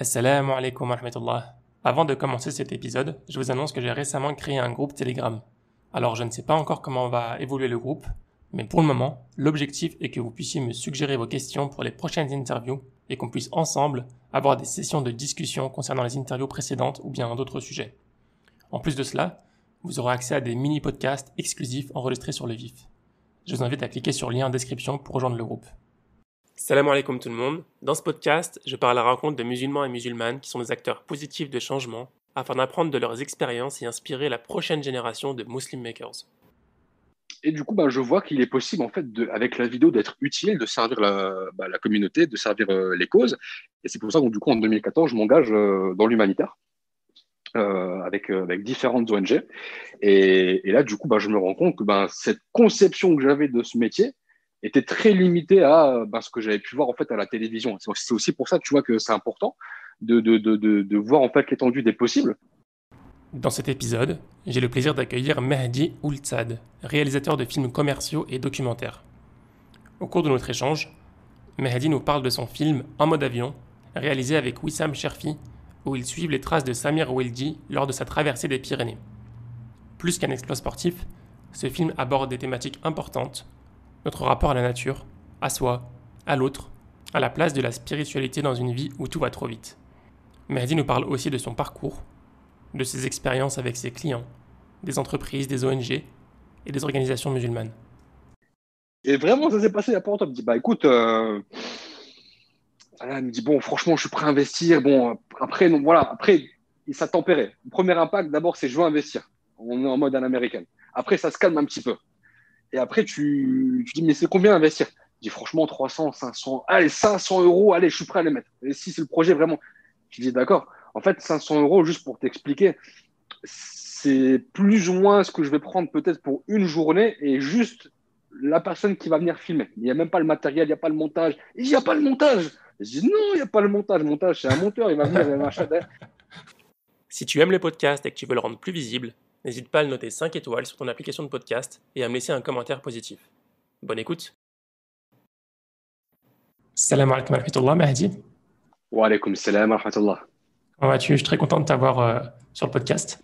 Assalamu alaikum wa rahmatullah. Avant de commencer cet épisode, je vous annonce que j'ai récemment créé un groupe Telegram. Alors je ne sais pas encore comment va évoluer le groupe, mais pour le moment, l'objectif est que vous puissiez me suggérer vos questions pour les prochaines interviews et qu'on puisse ensemble avoir des sessions de discussion concernant les interviews précédentes ou bien d'autres sujets. En plus de cela, vous aurez accès à des mini-podcasts exclusifs enregistrés sur le vif. Je vous invite à cliquer sur le lien en description pour rejoindre le groupe. Salam alaikum tout le monde. Dans ce podcast, je parle à la rencontre de musulmans et musulmanes qui sont des acteurs positifs de changement afin d'apprendre de leurs expériences et inspirer la prochaine génération de Muslim Makers. Et du coup, je vois qu'il est possible, en fait, avec la vidéo, d'être utile, de servir la communauté, de servir les causes. Et c'est pour ça que, du coup, en 2014, je m'engage dans l'humanitaire avec différentes ONG. Et là, du coup, je me rends compte que cette conception que j'avais de ce métier était très limitée à ce que j'avais pu voir en fait à la télévision. C'est aussi pour ça, tu vois, que c'est important de voir en fait l'étendue des possibles. Dans cet épisode, j'ai le plaisir d'accueillir Mehdi Oultsad, réalisateur de films commerciaux et documentaires. Au cours de notre échange, Mehdi nous parle de son film En mode avion, réalisé avec Wissam Cherfi, où ils suivent les traces de Samir Weldi lors de sa traversée des Pyrénées. Plus qu'un exploit sportif, ce film aborde des thématiques importantes, notre rapport à la nature, à soi, à l'autre, à la place de la spiritualité dans une vie où tout va trop vite. Mehdi nous parle aussi de son parcours, de ses expériences avec ses clients, des entreprises, des ONG et des organisations musulmanes. Et vraiment, ça s'est passé il n'y a pas longtemps. Il me dit, écoute, il me dit, bon, franchement, je suis prêt à investir. Bon, après, non, voilà, après, ça tempérait. Le premier impact, d'abord, c'est je veux investir. On est en mode à l'américaine. Après, ça se calme un petit peu. Et après, tu dis, mais c'est combien investir? Je dis, franchement, 300, 500, allez, 500 euros, allez, je suis prêt à les mettre. Et si c'est le projet vraiment. Je dis, d'accord. En fait, 500 euros, juste pour t'expliquer, c'est plus ou moins ce que je vais prendre peut-être pour une journée et juste la personne qui va venir filmer. Il n'y a même pas le matériel, il n'y a pas le montage. Il n'y a pas le montage. Je dis, non, il n'y a pas le montage. Le montage, c'est un monteur, il va venir, il va machin. Si tu aimes le podcast et que tu veux le rendre plus visible, n'hésite pas à le noter 5 étoiles sur ton application de podcast et à me laisser un commentaire positif. Bonne écoute. Salam alaikum wa rahmatullah, Mehdi. Wa alaikum salam wa rahmatullah. Comment vas-tu? Je suis très content de t'avoir sur le podcast.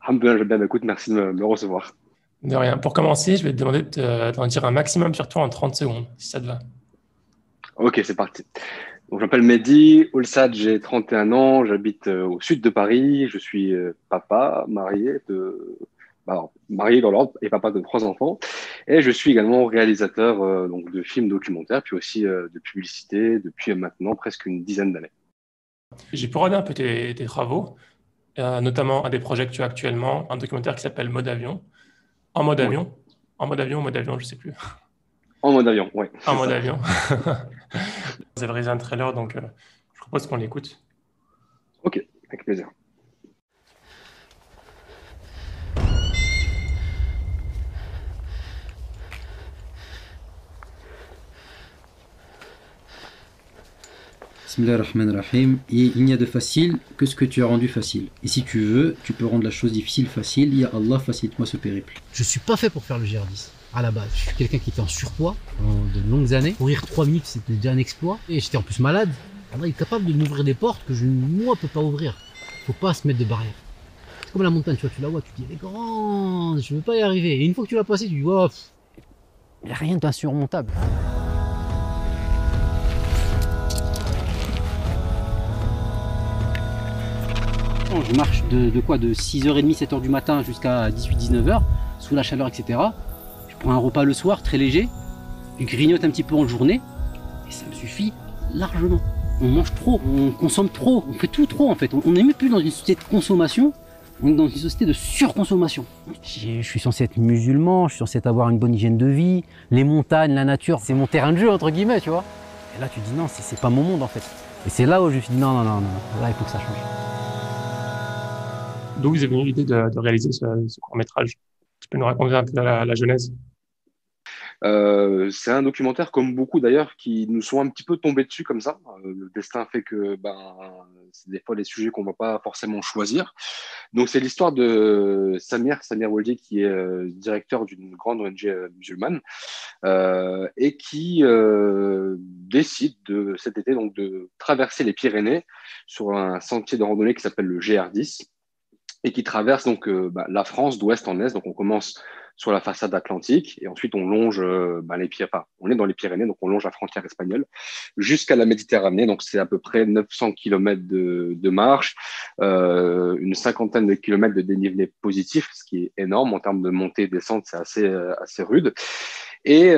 Alhamdulillah, écoute, merci de me recevoir. De rien. Pour commencer, je vais te demander d'en dire un maximum sur toi en 30 secondes, si ça te va. Ok, c'est parti. Donc, je m'appelle Mehdi Oultsad, j'ai 31 ans, j'habite au sud de Paris, je suis papa, marié dans l'ordre et papa de 3 enfants. Et je suis également réalisateur donc de films documentaires, puis aussi de publicité depuis maintenant presque une dizaine d'années. J'ai pu regarder un peu tes travaux, notamment un des projets que tu as actuellement, un documentaire qui s'appelle Mode avion. En mode Oui. avion? En mode avion, je sais plus. En mode avion, oui. En mode avion. Vous avez réalisé un trailer, donc je propose qu'on l'écoute. Ok, avec plaisir. Bismillahirrahmanirrahim. Et il n'y a de facile que ce que tu as rendu facile. Et si tu veux, tu peux rendre la chose difficile facile. Ya Allah, facilite-moi ce périple. Je suis pas fait pour faire le GR10 à la base. Je suis quelqu'un qui était en surpoids pendant de longues années. Courir 3 minutes, c'était déjà un exploit. Et j'étais en plus malade. Allah est capable de m'ouvrir des portes que moi, peux pas ouvrir. Faut pas se mettre de barrière. C'est comme la montagne, tu la vois, tu te dis, elle est grande, je veux pas y arriver. Et une fois que tu l'as passée, tu dis, oh, il n'y a rien d'insurmontable. Je marche de 6h30, 7h du matin jusqu'à 18-19h, sous la chaleur, etc. Je prends un repas le soir, très léger. Je grignote un petit peu en journée. Et ça me suffit largement. On mange trop, on consomme trop, on fait tout trop en fait. On n'est même plus dans une société de consommation, on est dans une société de surconsommation. Je suis censé être musulman, je suis censé avoir une bonne hygiène de vie. Les montagnes, la nature, c'est mon terrain de jeu entre guillemets, tu vois. Et là tu te dis non, c'est pas mon monde en fait. Et c'est là où je me suis dit non, là il faut que ça change. D'où vous avez eu l'idée de réaliser ce court-métrage? Tu peux nous raconter un peu la genèse? C'est un documentaire, comme beaucoup d'ailleurs, qui nous sont un petit peu tombés dessus comme ça. Le destin fait que c'est des fois des sujets qu'on ne va pas forcément choisir. Donc, c'est l'histoire de Samir Walji, qui est directeur d'une grande ONG musulmane et qui décide cet été donc, de traverser les Pyrénées sur un sentier de randonnée qui s'appelle le GR10 et qui traverse donc la France d'ouest en est. Donc, on commence sur la façade atlantique et ensuite on longe les Pyrénées. Enfin, on est dans les Pyrénées, donc on longe la frontière espagnole jusqu'à la Méditerranée. Donc, c'est à peu près 900 km de marche, une cinquantaine de kilomètres de dénivelé positif, ce qui est énorme en termes de montée et descente, c'est assez rude. Et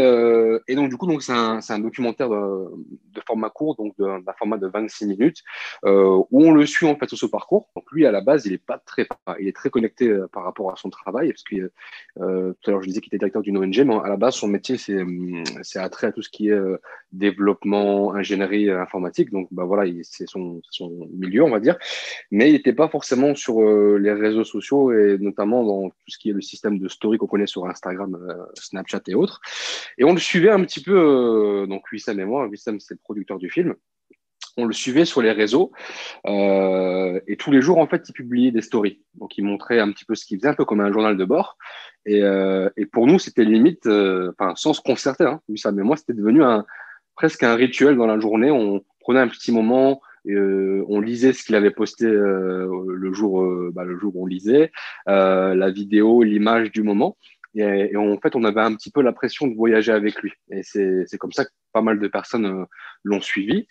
donc, du coup, donc, c'est un documentaire de format court, donc d'un format de 26 minutes, où on le suit en fait sur ce parcours. Donc, lui, à la base, il est très connecté par rapport à son travail, parce que tout à l'heure, je disais qu'il était directeur d'une ONG, mais à la base, son métier, c'est attrait à tout ce qui est développement, ingénierie informatique. Donc, voilà, c'est son milieu, on va dire. Mais il n'était pas forcément sur les réseaux sociaux et notamment dans tout ce qui est le système de story qu'on connaît sur Instagram, Snapchat et autres. Et on le suivait un petit peu, donc Wissam et moi. Wissam, c'est le producteur du film. On le suivait sur les réseaux et tous les jours, en fait, il publiait des stories. Donc, il montrait un petit peu ce qu'il faisait, un peu comme un journal de bord. Et pour nous, c'était limite, sans se concerter, hein, Wissam et moi, c'était devenu presque un rituel dans la journée. On prenait un petit moment, on lisait ce qu'il avait posté le jour où on lisait, la vidéo, l'image du moment. Et en fait, on avait un petit peu la pression de voyager avec lui. Et c'est comme ça que pas mal de personnes l'ont suivi.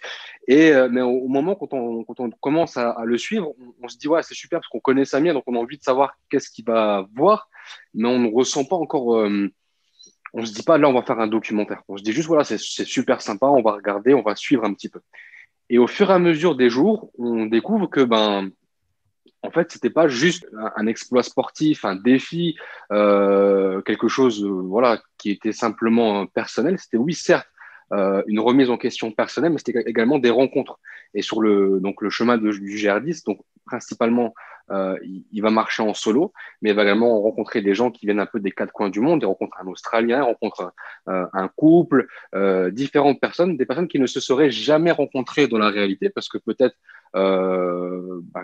Mais au moment, quand on commence à le suivre, on se dit, ouais, c'est super parce qu'on connaît Samir, donc on a envie de savoir qu'est-ce qu'il va voir, mais on ne ressent pas encore. On se dit pas, là, on va faire un documentaire. On se dit juste, voilà, c'est super sympa, on va regarder, on va suivre un petit peu. Et au fur et à mesure des jours, on découvre que, en fait, c'était pas juste un exploit sportif, un défi, quelque chose, voilà, qui était simplement personnel. C'était, oui, certes, une remise en question personnelle, mais c'était également des rencontres. Et sur donc le chemin du GR10, donc principalement, il va marcher en solo, mais il va également rencontrer des gens qui viennent un peu des quatre coins du monde. Il rencontre un Australien, il rencontre un couple, différentes personnes, des personnes qui ne se seraient jamais rencontrées dans la réalité, parce que peut-être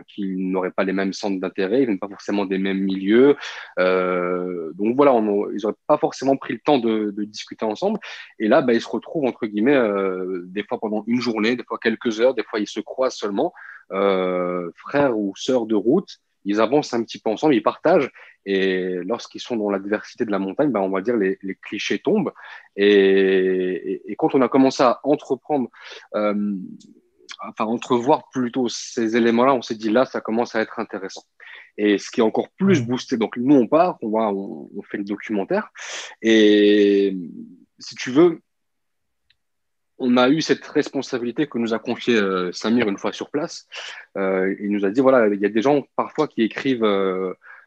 qu'ils n'auraient pas les mêmes centres d'intérêt, ils n'ont pas forcément des mêmes milieux. Donc voilà, ils n'auraient pas forcément pris le temps de discuter ensemble. Et là, ils se retrouvent, entre guillemets, des fois pendant une journée, des fois quelques heures, des fois ils se croisent seulement, frères ou sœurs de route. Ils avancent un petit peu ensemble, ils partagent. Et lorsqu'ils sont dans l'adversité de la montagne, on va dire les clichés tombent. Et quand on a commencé à entreprendre, entrevoir plutôt ces éléments-là, on s'est dit là, ça commence à être intéressant. Et ce qui est encore plus boosté, donc nous on part, on fait le documentaire. Et si tu veux, on a eu cette responsabilité que nous a confiée Samir une fois sur place. Il nous a dit, voilà, il y a des gens parfois qui écrivent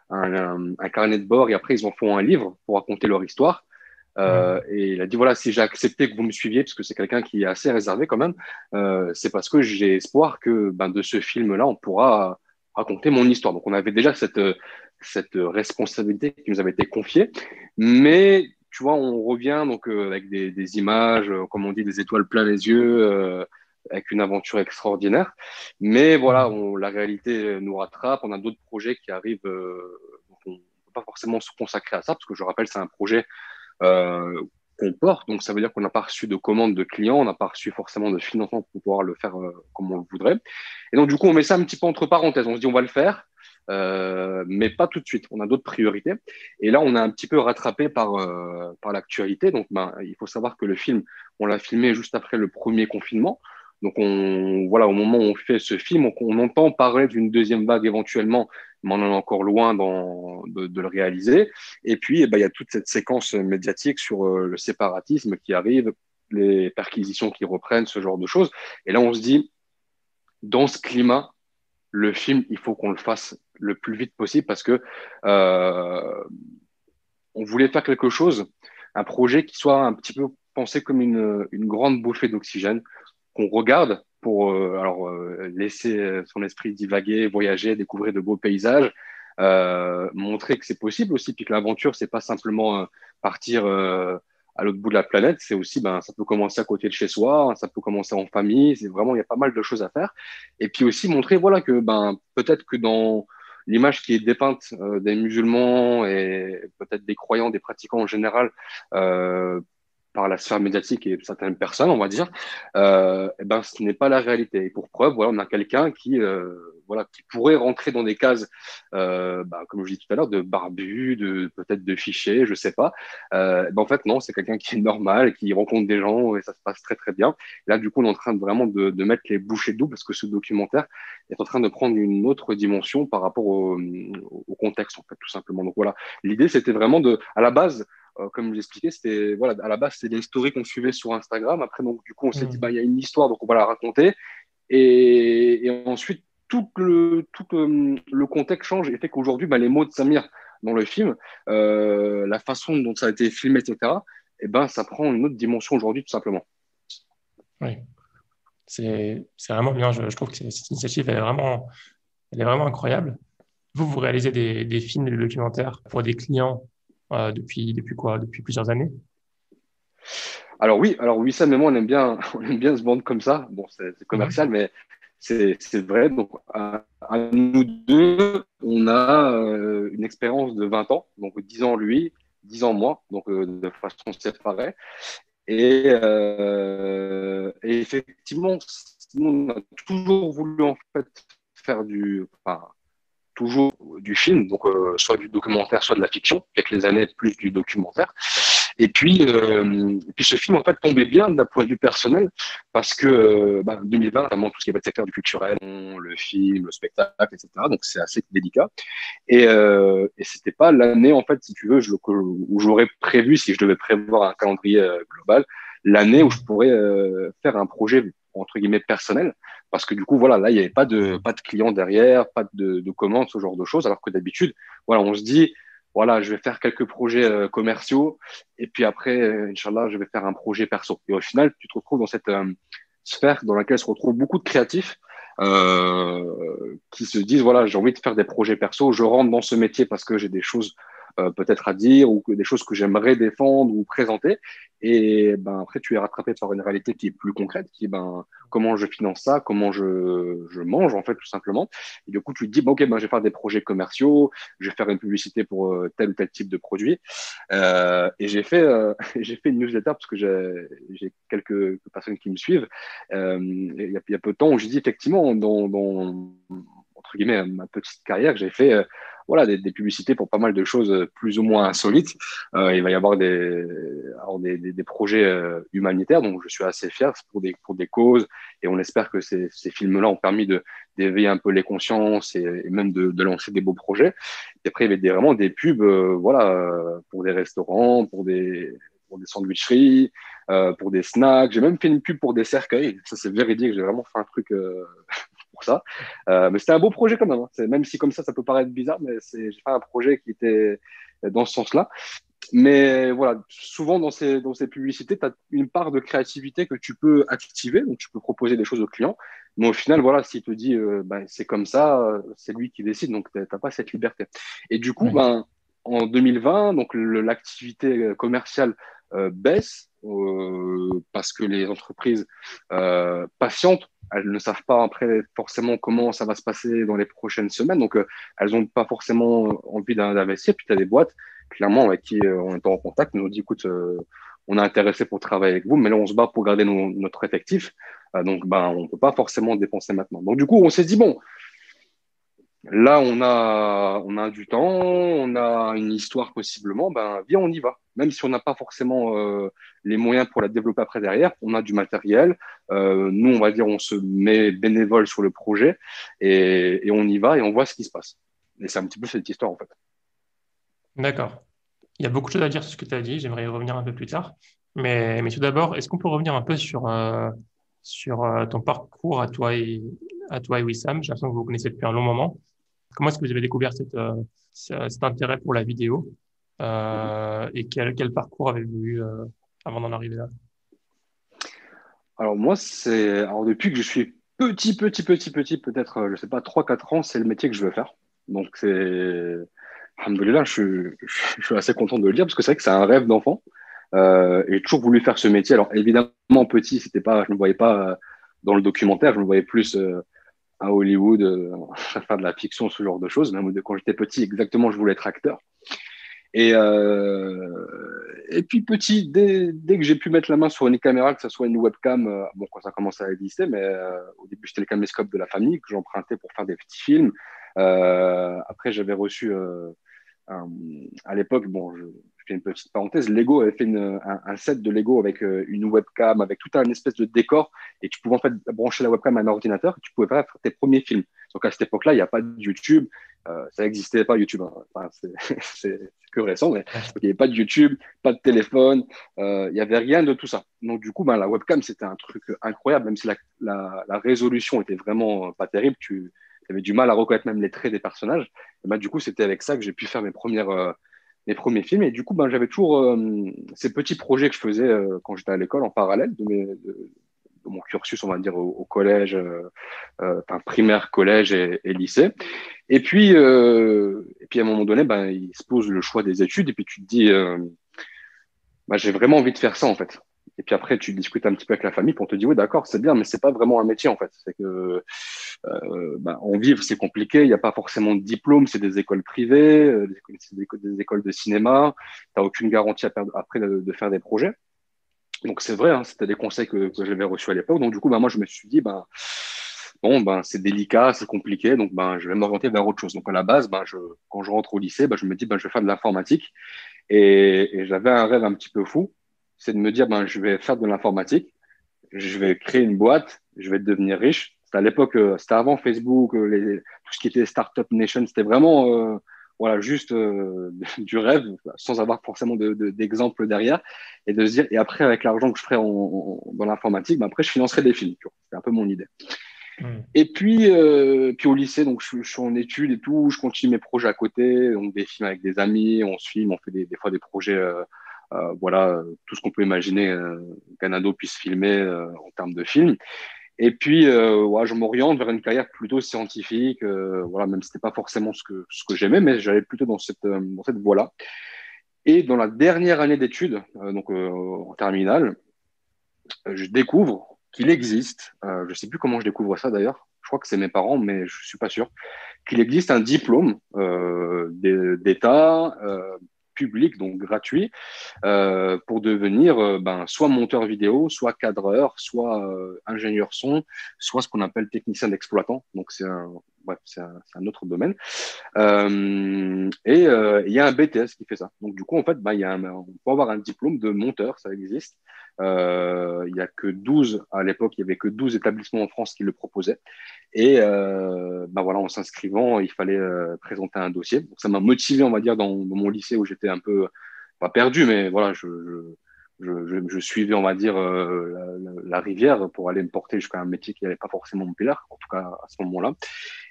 un carnet de bord et après ils en font un livre pour raconter leur histoire. Et il a dit, voilà, si j'ai accepté que vous me suiviez, parce que c'est quelqu'un qui est assez réservé quand même, c'est parce que j'ai espoir que de ce film-là, on pourra raconter mon histoire. Donc on avait déjà cette responsabilité qui nous avait été confiée. Mais tu vois, on revient donc avec des images, comme on dit, des étoiles plein les yeux, avec une aventure extraordinaire. Mais voilà, la réalité nous rattrape. On a d'autres projets qui arrivent. Donc on ne peut pas forcément se consacrer à ça, parce que je rappelle, c'est un projet qu'on porte. Donc ça veut dire qu'on n'a pas reçu de commandes de clients, on n'a pas reçu forcément de financement pour pouvoir le faire comme on le voudrait. Et donc du coup, on met ça un petit peu entre parenthèses. On se dit, on va le faire. Mais pas tout de suite. On a d'autres priorités. Et là, on est un petit peu rattrapé par l'actualité. Donc, il faut savoir que le film, on l'a filmé juste après le premier confinement. Donc, au moment où on fait ce film, on entend parler d'une deuxième vague éventuellement, mais on en est encore loin de le réaliser. Et puis, il y a toute cette séquence médiatique sur le séparatisme qui arrive, les perquisitions qui reprennent, ce genre de choses. Et là, on se dit, dans ce climat, le film, il faut qu'on le fasse le plus vite possible parce que on voulait faire quelque chose, un projet qui soit un petit peu pensé comme une grande bouffée d'oxygène, qu'on regarde pour laisser son esprit divaguer, voyager, découvrir de beaux paysages, montrer que c'est possible aussi, puis que l'aventure, c'est pas simplement partir à l'autre bout de la planète, c'est aussi, ça peut commencer à côté de chez soi, ça peut commencer en famille. C'est vraiment, il y a pas mal de choses à faire. Et puis aussi montrer, voilà, que peut-être que dans l'image qui est dépeinte des musulmans et peut-être des croyants, des pratiquants en général, euh, par la sphère médiatique et certaines personnes, on va dire, ce n'est pas la réalité. Et pour preuve, voilà, on a quelqu'un qui pourrait rentrer dans des cases, comme je dis tout à l'heure, de barbu, peut-être de fiché, je sais pas. En fait, non, c'est quelqu'un qui est normal, qui rencontre des gens et ça se passe très très bien. Là, du coup, on est en train de mettre les bouchées doubles parce que ce documentaire est en train de prendre une autre dimension par rapport au contexte, en fait, tout simplement. Donc voilà, l'idée, c'était vraiment à la base, comme je l'expliquais, c'était voilà, à la base, c'était des stories qu'on suivait sur Instagram. Après, donc, du coup, on s'est dit, il y a une histoire, donc on va la raconter. Et ensuite, tout le contexte change et fait qu'aujourd'hui, les mots de Samir dans le film, la façon dont ça a été filmé, etc., ça prend une autre dimension aujourd'hui, tout simplement. Oui, c'est vraiment bien. Je trouve que cette initiative, elle est vraiment incroyable. Vous réalisez des films et des documentaires pour des clients depuis quoi? Depuis plusieurs années? Alors oui, Sam et moi, on aime bien se vendre comme ça. Bon, c'est Mhm. commercial, mais c'est vrai. Donc, à nous deux, on a une expérience de 20 ans. Donc, 10 ans lui, 10 ans moi, donc de façon séparée. Et effectivement, nous, on a toujours voulu en fait faire toujours du film, donc soit du documentaire, soit de la fiction, avec les années plus du documentaire. Et puis ce film en fait tombait bien d'un point de vue personnel parce que 2020, notamment tout ce qui va être secteur du culturel, le film, le spectacle, etc. Donc c'est assez délicat. Et c'était pas l'année en fait, si tu veux, où j'aurais prévu, si je devais prévoir un calendrier global, l'année où je Mhm. pourrais faire un projet entre guillemets personnel, parce que du coup voilà, là il n'y avait pas de clients derrière, pas de commandes, ce genre de choses, alors que d'habitude, voilà, on se dit voilà, je vais faire quelques projets commerciaux et puis après, Inch'Allah, je vais faire un projet perso. Et au final, tu te retrouves dans cette sphère dans laquelle se retrouvent beaucoup de créatifs qui se disent, voilà, j'ai envie de faire des projets perso, je rentre dans ce métier parce que j'ai des choses peut-être à dire ou des choses que j'aimerais défendre ou présenter. Et après, tu es rattrapé par une réalité qui est plus concrète, qui est comment je finance ça, comment je mange, en fait, tout simplement. Et du coup, tu te dis, ok, je vais faire des projets commerciaux, je vais faire une publicité pour tel ou tel type de produit. Et j'ai fait une newsletter parce que j'ai quelques personnes qui me suivent. Il y a peu de temps où j'ai dit effectivement, entre guillemets, ma petite carrière, j'ai fait voilà, des publicités pour pas mal de choses plus ou moins insolites. Il va y avoir des projets humanitaires, donc je suis assez fier pour des causes. Et on espère que ces films-là ont permis d'éveiller un peu les consciences et même de lancer des beaux projets. Et après, il y avait vraiment des pubs voilà, pour des restaurants, pour des sandwicheries, pour des snacks. J'ai même fait une pub pour des cercueils. Ça, c'est véridique. J'ai vraiment fait un truc pour ça. Mais c'était un beau projet quand même. Hein. Même si comme ça peut paraître bizarre, mais j'ai fait un projet qui était dans ce sens-là. Mais voilà, souvent dans ces publicités, tu as une part de créativité que tu peux activer, donc tu peux proposer des choses au client. Mais au final, voilà, s'il te dit c'est comme ça, c'est lui qui décide, donc tu n'as pas cette liberté. Et du coup, Oui. en 2020, donc l'activité commerciale baisse parce que les entreprises patientent. Elles ne savent pas après forcément comment ça va se passer dans les prochaines semaines, donc elles n'ont pas forcément envie d'investir. Puis tu as des boîtes clairement avec qui on est en contact, nous dit écoute, on est intéressé pour travailler avec vous, mais là on se bat pour garder notre effectif, donc on peut pas forcément dépenser maintenant. Donc du coup on s'est dit bon, là on a du temps, on a une histoire possiblement, viens on y va. Même si on n'a pas forcément les moyens pour la développer après derrière, on a du matériel. Nous on va dire on se met bénévole sur le projet et on y va et on voit ce qui se passe. Et c'est un petit peu cette histoire en fait. D'accord. Il y a beaucoup de choses à dire sur ce que tu as dit. J'aimerais y revenir un peu plus tard. Mais tout d'abord, est-ce qu'on peut revenir un peu sur ton parcours à toi et Wissam? J'ai l'impression que vous vous connaissez depuis un long moment. Comment est-ce que vous avez découvert cet intérêt pour la vidéo? Et quel parcours avez-vous eu avant d'en arriver là? Alors moi, alors depuis que je suis petit, peut-être, je sais pas, 3 4 ans, c'est le métier que je veux faire. Donc alhamdoulilah, je suis assez content de le dire parce que c'est vrai que c'est un rêve d'enfant. Et j'ai toujours voulu faire ce métier. Alors évidemment, petit, c'était pas, je ne me voyais pas dans le documentaire, je me voyais plus à Hollywood, faire de la fiction, ce genre de choses. Même quand j'étais petit, exactement, je voulais être acteur. Et puis petit, dès que j'ai pu mettre la main sur une caméra, que ce soit une webcam, bon, quand ça commençait à exister, mais au début c'était le caméscope de la famille que j'empruntais pour faire des petits films. Après j'avais reçu à l'époque, bon, je fais une petite parenthèse, Lego avait fait un set de Lego avec une webcam, avec tout un espèce de décor, et tu pouvais en fait brancher la webcam à un ordinateur, et tu pouvais faire tes premiers films. Donc à cette époque-là, il n'y a pas de YouTube, ça n'existait pas YouTube, hein. Enfin, c'est que récent, mais il n'y avait pas de YouTube, pas de téléphone, il n'y avait rien de tout ça. Donc du coup, ben, la webcam, c'était un truc incroyable, même si la résolution était vraiment pas terrible, tu avais du mal à reconnaître même les traits des personnages. Et ben, du coup, c'était avec ça que j'ai pu faire mes premiers films. Et du coup, ben, j'avais toujours ces petits projets que je faisais quand j'étais à l'école en parallèle de mon cursus, on va dire, au collège, enfin, primaire, collège et lycée. Et puis, à un moment donné, ben, il se pose le choix des études. Et puis, tu te dis, ben, j'ai vraiment envie de faire ça, en fait. Et puis après, tu discutes un petit peu avec la famille pour te dire, oui, d'accord, c'est bien, mais c'est pas vraiment un métier, en fait. C'est que ben, en vivre, c'est compliqué. Il n'y a pas forcément de diplôme. C'est des écoles privées, c'est des écoles de cinéma. Tu n'as aucune garantie après de faire des projets. Donc, c'est vrai, hein, c'était des conseils que j'avais reçus à l'époque. Donc, du coup, ben, moi, je me suis dit, ben, bon, ben, c'est délicat, c'est compliqué. Donc, ben, je vais m'orienter vers autre chose. Donc, à la base, ben, quand je rentre au lycée, ben, je me dis, ben, je vais faire de l'informatique. Et j'avais un rêve un petit peu fou. C'est de me dire, ben, je vais faire de l'informatique. Je vais créer une boîte. Je vais devenir riche. C'était à l'époque, c'était avant Facebook, tout ce qui était Startup Nation. C'était vraiment, voilà, juste du rêve, sans avoir forcément d'exemple derrière. Et de se dire, et après, avec l'argent que je ferais dans l'informatique, ben après, je financerais des films. C'était un peu mon idée. Et puis au lycée, donc je suis en études et tout, je continue mes projets à côté, donc des films avec des amis, on se filme, on fait des fois des projets, voilà, tout ce qu'on peut imaginer qu'un ado puisse filmer en termes de films. Et puis, ouais, je m'oriente vers une carrière plutôt scientifique, voilà, même si c'était pas forcément ce que j'aimais, mais j'allais plutôt dans cette voie-là. Et dans la dernière année d'études, donc en terminale, je découvre qu'il existe, je ne sais plus comment je découvre ça d'ailleurs, je crois que c'est mes parents, mais je ne suis pas sûr, qu'il existe un diplôme d'État public, donc gratuit, pour devenir ben, soit monteur vidéo, soit cadreur, soit ingénieur son, soit ce qu'on appelle technicien d'exploitant. Donc c'est un autre domaine. Et il y a un BTS qui fait ça. Donc du coup, en fait, ben, on peut avoir un diplôme de monteur, ça existe. Il y a que 12, à l'époque, il y avait que 12 établissements en France qui le proposaient. Et ben voilà, en s'inscrivant, il fallait présenter un dossier. Donc, ça m'a motivé, on va dire, dans mon lycée où j'étais un peu, pas perdu, mais voilà, je suivais, on va dire, la rivière pour aller me porter jusqu'à un métier qui n'allait pas forcément me plaire, en tout cas à ce moment-là.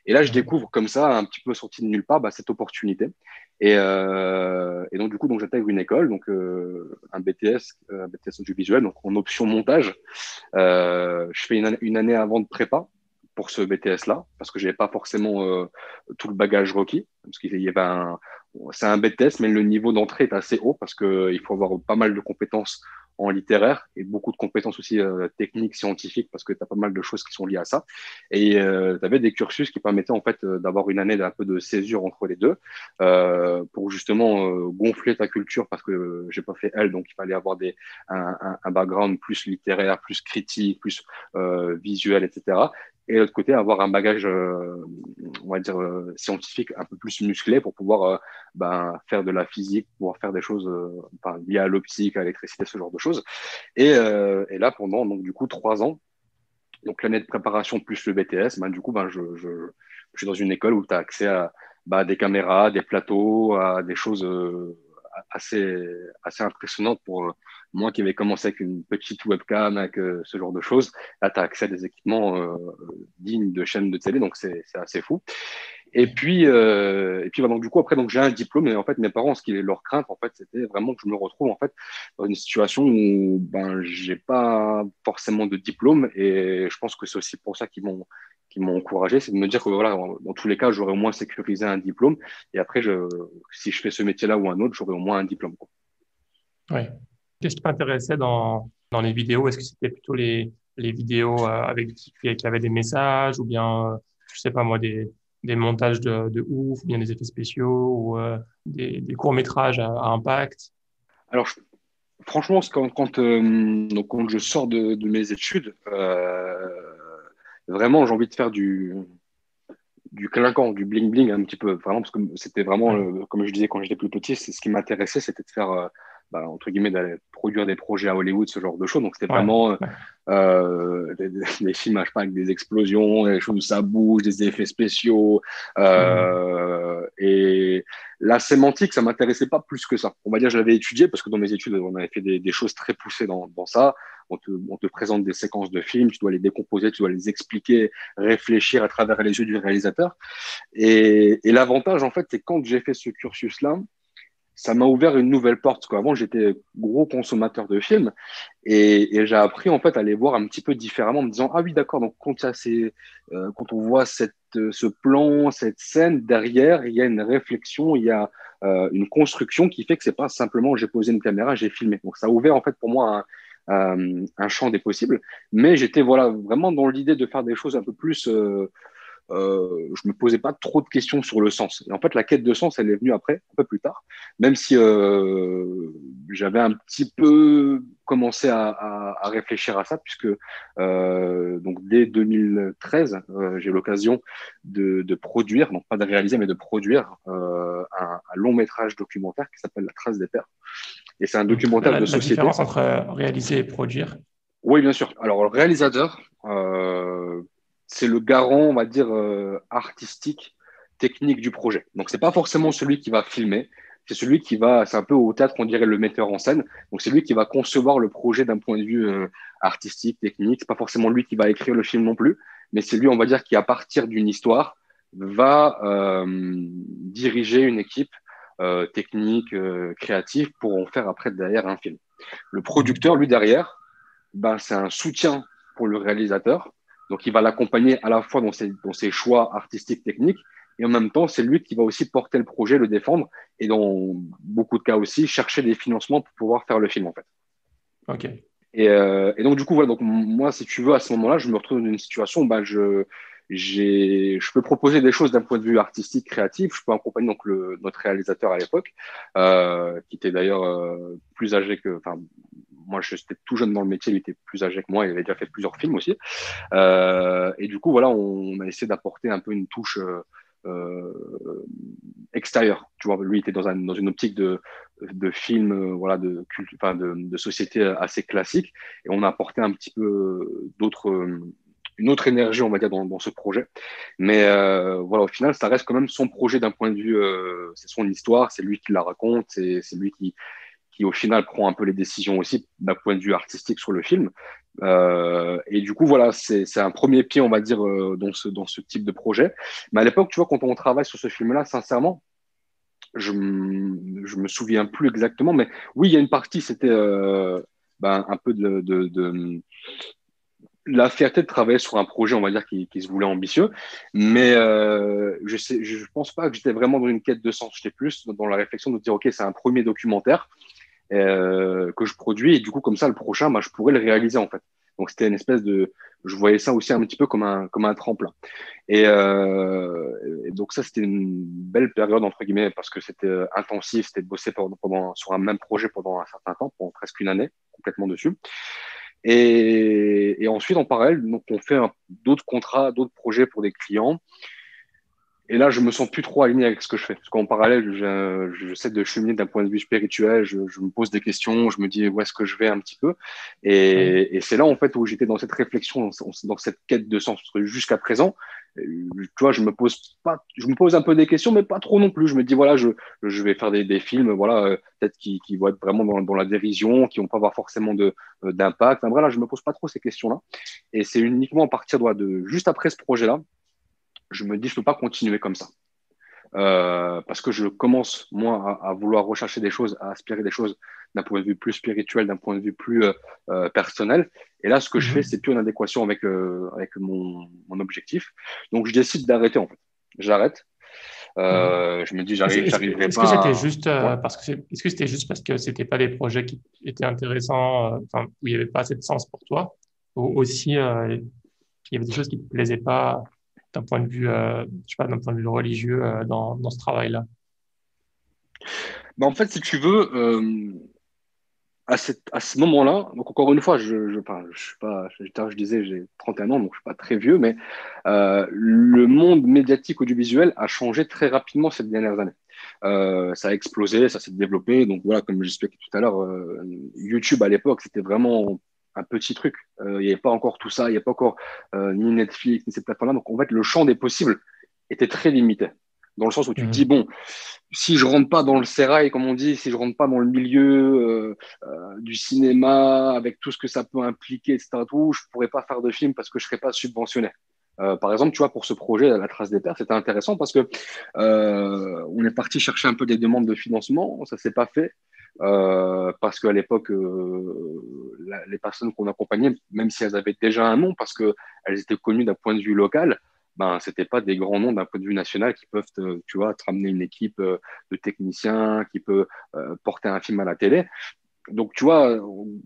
Et là, je découvre comme ça, un petit peu sorti de nulle part, bah, cette opportunité. Et donc, du coup, j'intègre une école, donc un BTS audiovisuel, donc en option montage. Je fais une année avant de prépa pour ce BTS-là, parce que je n'avais pas forcément tout le bagage requis. Parce qu'il y avait c'est un BTS, mais le niveau d'entrée est assez haut, parce qu'il faut avoir pas mal de compétences en littéraire et beaucoup de compétences aussi techniques, scientifiques, parce que tu as pas mal de choses qui sont liées à ça. Et tu avais des cursus qui permettaient en fait d'avoir une année d'un peu de césure entre les deux pour justement gonfler ta culture, parce que j'ai pas fait L, donc il fallait avoir un background plus littéraire, plus critique, plus visuel, etc. Et de l'autre côté, avoir un bagage, on va dire, scientifique un peu plus musclé pour pouvoir ben, faire de la physique, pouvoir faire des choses enfin, liées à l'optique, à l'électricité, ce genre de choses. Et là, pendant donc, du coup 3 ans, donc l'année de préparation plus le BTS, ben, du coup, ben, je suis dans une école où tu as accès à des caméras, des plateaux, à des choses assez, assez impressionnantes pour moi qui avais commencé avec une petite webcam, avec ce genre de choses. Là, tu as accès à des équipements dignes de chaînes de télé, donc c'est assez fou. Et puis bah, donc, du coup, après, donc, j'ai un diplôme. Et en fait, mes parents, leur crainte, en fait, c'était vraiment que je me retrouve en fait, dans une situation où ben, j'ai pas forcément de diplôme. Et je pense que c'est aussi pour ça qu'ils m'ont encouragé, c'est de me dire que voilà, dans tous les cas, j'aurais au moins sécurisé un diplôme. Et après, si je fais ce métier-là ou un autre, j'aurai au moins un diplôme, quoi. Ouais. Qu'est-ce qui t'intéressait dans les vidéos? Est-ce que c'était plutôt les vidéos qui avaient des messages ou bien, je sais pas moi, des montages de ouf ou bien des effets spéciaux ou des courts-métrages à impact? Alors, franchement, c'est donc, quand je sors de mes études, vraiment, j'ai envie de faire du clinquant, du bling-bling un petit peu, vraiment, parce que c'était vraiment, Ouais, comme je disais quand j'étais plus petit, c'est ce qui m'intéressait, c'était de faire, entre guillemets, d'aller produire des projets à Hollywood, ce genre de choses. Donc, c'était ouais. vraiment Ouais. des films, je sais pas, avec des explosions, des choses où ça bouge, des effets spéciaux. Hmm. Et la sémantique, ça m'intéressait pas plus que ça. On va dire, je l'avais étudié parce que dans mes études, on avait fait des choses très poussées dans ça. On te présente des séquences de films, tu dois les décomposer, tu dois les expliquer, réfléchir à travers les yeux du réalisateur. Et l'avantage, en fait, c'est quand j'ai fait ce cursus-là, ça m'a ouvert une nouvelle porte. Parce qu'avant, j'étais gros consommateur de films et j'ai appris en fait à les voir un petit peu différemment en me disant, ah oui, d'accord, donc quand on voit ce plan, cette scène, derrière, il y a une réflexion, il y a une construction qui fait que c'est pas simplement j'ai posé une caméra, j'ai filmé. Donc ça a ouvert en fait pour moi un champ des possibles. Mais j'étais voilà, vraiment dans l'idée de faire des choses un peu plus je me posais pas trop de questions sur le sens. Et en fait, la quête de sens, elle est venue après, un peu plus tard, même si j'avais un petit peu commencé à réfléchir à ça, puisque donc dès 2013, j'ai eu l'occasion de produire, donc pas de réaliser, mais de produire un long métrage documentaire qui s'appelle La Trace des Pères. Et c'est un Hmm. documentaire de La société. différence entre réaliser et produire. Oui, bien sûr. Alors, le réalisateur, c'est le garant, on va dire, artistique, technique du projet. Donc, c'est pas forcément celui qui va filmer, c'est celui qui va, c'est un peu au théâtre, on dirait le metteur en scène. Donc, c'est lui qui va concevoir le projet d'un point de vue artistique, technique. C'est pas forcément lui qui va écrire le film non plus, mais c'est lui, on va dire, qui, à partir d'une histoire, va diriger une équipe technique, créative pour en faire après derrière un film. Le Mhm. producteur, lui, derrière, ben, c'est un soutien pour le réalisateur. Donc, il va l'accompagner à la fois dans ses choix artistiques, techniques, et en même temps, c'est lui qui va aussi porter le projet, le défendre, et dans beaucoup de cas aussi, chercher des financements pour pouvoir faire le film, en fait. Ok. Et donc, du coup, voilà, donc, moi, si tu veux, à ce moment-là, je me retrouve dans une situation où ben, je peux proposer des choses d'un point de vue artistique, créatif. Je peux accompagner donc notre réalisateur à l'époque, qui était d'ailleurs plus âgé que, enfin, moi, j'étais tout jeune dans le métier, il était plus âgé que moi, il avait déjà fait plusieurs films aussi. Et du coup, voilà, on a essayé d'apporter un peu une touche extérieure. Tu vois, lui, il était dans une optique de film, voilà, enfin, de société assez classique, et on a apporté un petit peu une autre énergie, on va dire, dans ce projet. Mais voilà, au final, ça reste quand même son projet d'un point de vue, c'est son histoire, c'est lui qui la raconte, c'est lui qui au final prend un peu les décisions aussi d'un point de vue artistique sur le film. Et du coup, voilà, c'est un premier pied, on va dire, dans ce type de projet. Mais à l'époque, tu vois, quand on travaille sur ce film-là, sincèrement, je me souviens plus exactement, mais oui, il y a une partie, c'était ben, un peu de la fierté de travailler sur un projet, on va dire, qui se voulait ambitieux. Mais je pense pas que j'étais vraiment dans une quête de sens. J'étais plus dans la réflexion de dire, OK, c'est un premier documentaire que je produis. Et du coup, comme ça, le prochain, bah, je pourrais le réaliser, en fait. Donc, c'était une espèce de. Je voyais ça aussi un petit peu comme un tremplin. Et donc, ça, c'était une belle période, entre guillemets, parce que c'était intensif. C'était de bosser sur un même projet pendant un certain temps, pendant presque une année, complètement dessus. Et ensuite, en parallèle, donc, on fait d'autres contrats, d'autres projets pour des clients. Et là, je me sens plus trop aligné avec ce que je fais. Parce qu'en parallèle, j'essaie de cheminer d'un point de vue spirituel. Je me pose des questions. Je me dis où est-ce que je vais un petit peu. Ouais. Et c'est là, en fait, où j'étais dans cette réflexion, dans cette quête de sens. Parce que jusqu'à présent, tu vois, je me pose un peu des questions, mais pas trop non plus. Je me dis, voilà, je vais faire des films, voilà, peut-être qui vont être vraiment dans la dérision, qui vont pas avoir forcément d'impact. Enfin, voilà, je me pose pas trop ces questions-là. Et c'est uniquement à partir juste après ce projet-là, je me dis, je peux pas continuer comme ça. Parce que je commence, moi, à vouloir rechercher des choses, à aspirer des choses d'un point de vue plus spirituel, d'un point de vue plus personnel. Et là, ce que je fais, c'est Mhm. plus en adéquation avec mon objectif. Donc, je décide d'arrêter, en fait. J'arrête. Je me dis, j'arriverai Est-ce pas que c'était à... juste Ouais. est-ce que c'était juste parce que c'était pas des projets qui étaient intéressants, enfin, où il y avait pas assez de sens pour toi, ou aussi qu'il y avait des choses qui te plaisaient pas d'un point de vue, je sais pas, d'un point de vue religieux dans ce travail-là? Bah, en fait, si tu veux, à ce moment-là, donc encore une fois, enfin, je suis pas, je disais, j'ai 31 ans, donc je suis pas très vieux, mais le monde médiatique audiovisuel a changé très rapidement ces dernières années. Ça a explosé, ça s'est développé. Donc voilà, comme j'expliquais tout à l'heure, YouTube à l'époque, c'était vraiment un petit truc. Il n'y avait pas encore tout ça, il n'y avait pas encore ni Netflix, ni ces plateformes-là. Donc en fait, le champ des possibles était très limité. Dans le sens où tu te dis, Mhm. bon, si je rentre pas dans le sérail, comme on dit, si je rentre pas dans le milieu du cinéma, avec tout ce que ça peut impliquer, etc., tout, je pourrais pas faire de film parce que je serais pas subventionné. Par exemple, tu vois, pour ce projet, La Trace des Terres, c'était intéressant parce que on est parti chercher un peu des demandes de financement, ça s'est pas fait. Parce qu'à l'époque, les personnes qu'on accompagnait, même si elles avaient déjà un nom, parce qu'elles étaient connues d'un point de vue local, ben, c'était pas des grands noms d'un point de vue national qui peuvent, tu vois, te ramener une équipe de techniciens, qui peut porter un film à la télé. Donc, tu vois,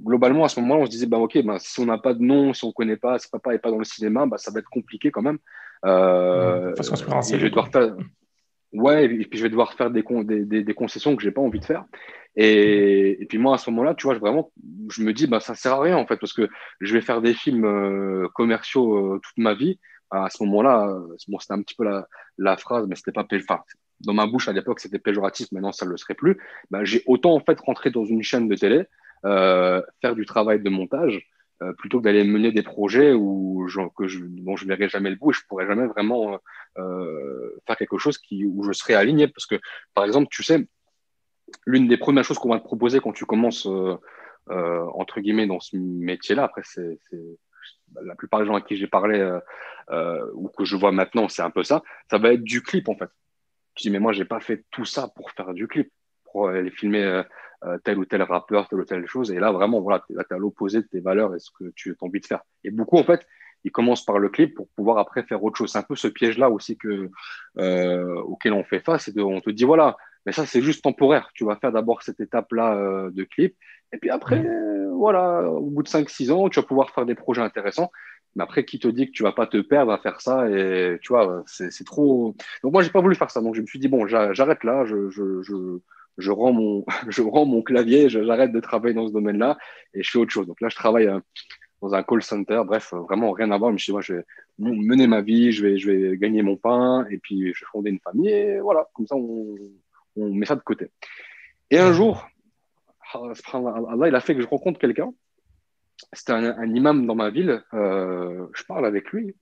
globalement, à ce moment-là, on se disait, bah, OK, bah, si on n'a pas de nom, si on ne connaît pas, si papa n'est pas dans le cinéma, bah, ça va être compliqué quand même. Mhm. Faut se construire un Et je CV, vais quoi. devoir faire, ouais, et puis je vais devoir faire des concessions que j'ai pas envie de faire. Mhm. Et puis moi, à ce moment-là, tu vois, je me dis, bah, ça sert à rien, en fait, parce que je vais faire des films commerciaux toute ma vie. À ce moment-là, bon, c'était un petit peu la phrase, mais c'était pas, enfin, dans ma bouche à l'époque, c'était péjoratif, maintenant ça ne le serait plus. Bah, j'ai autant, en fait, rentré dans une chaîne de télé, faire du travail de montage, plutôt que d'aller mener des projets dont je verrai jamais le bout et je pourrais jamais vraiment faire quelque chose où je serais aligné. Parce que, par exemple, tu sais, l'une des premières choses qu'on va te proposer quand tu commences, entre guillemets, dans ce métier-là, après, la plupart des gens à qui j'ai parlé ou que je vois maintenant, c'est un peu ça, ça va être du clip, en fait. Je dis, mais moi, j'ai pas fait tout ça pour faire du clip, pour aller filmer tel ou tel rappeur, telle ou telle chose. Et là, vraiment, voilà, là, t'es à l'opposé de tes valeurs et ce que tu as envie de faire. Et beaucoup, en fait, ils commencent par le clip pour pouvoir après faire autre chose. C'est un peu ce piège-là aussi auquel on fait face. On te dit, voilà, mais ça, c'est juste temporaire. Tu vas faire d'abord cette étape-là de clip. Et puis après, Mhm. voilà, au bout de 5 6 ans, tu vas pouvoir faire des projets intéressants. Mais après, qui te dit que tu vas pas te perdre à faire ça? Et tu vois, c'est trop. Donc moi, j'ai pas voulu faire ça. Donc je me suis dit, bon, j'arrête là, je rends je rends mon clavier, j'arrête de travailler dans ce domaine-là et je fais autre chose. Donc là, je travaille dans un call center. Bref, vraiment rien à voir. Je me suis dit, moi, je vais mener ma vie, je vais gagner mon pain et puis je vais fonder une famille. Et voilà, comme ça, on met ça de côté. Et un Ouais. jour, Allah, il a fait que je rencontre quelqu'un. C'était un imam dans ma ville. Je parle avec lui.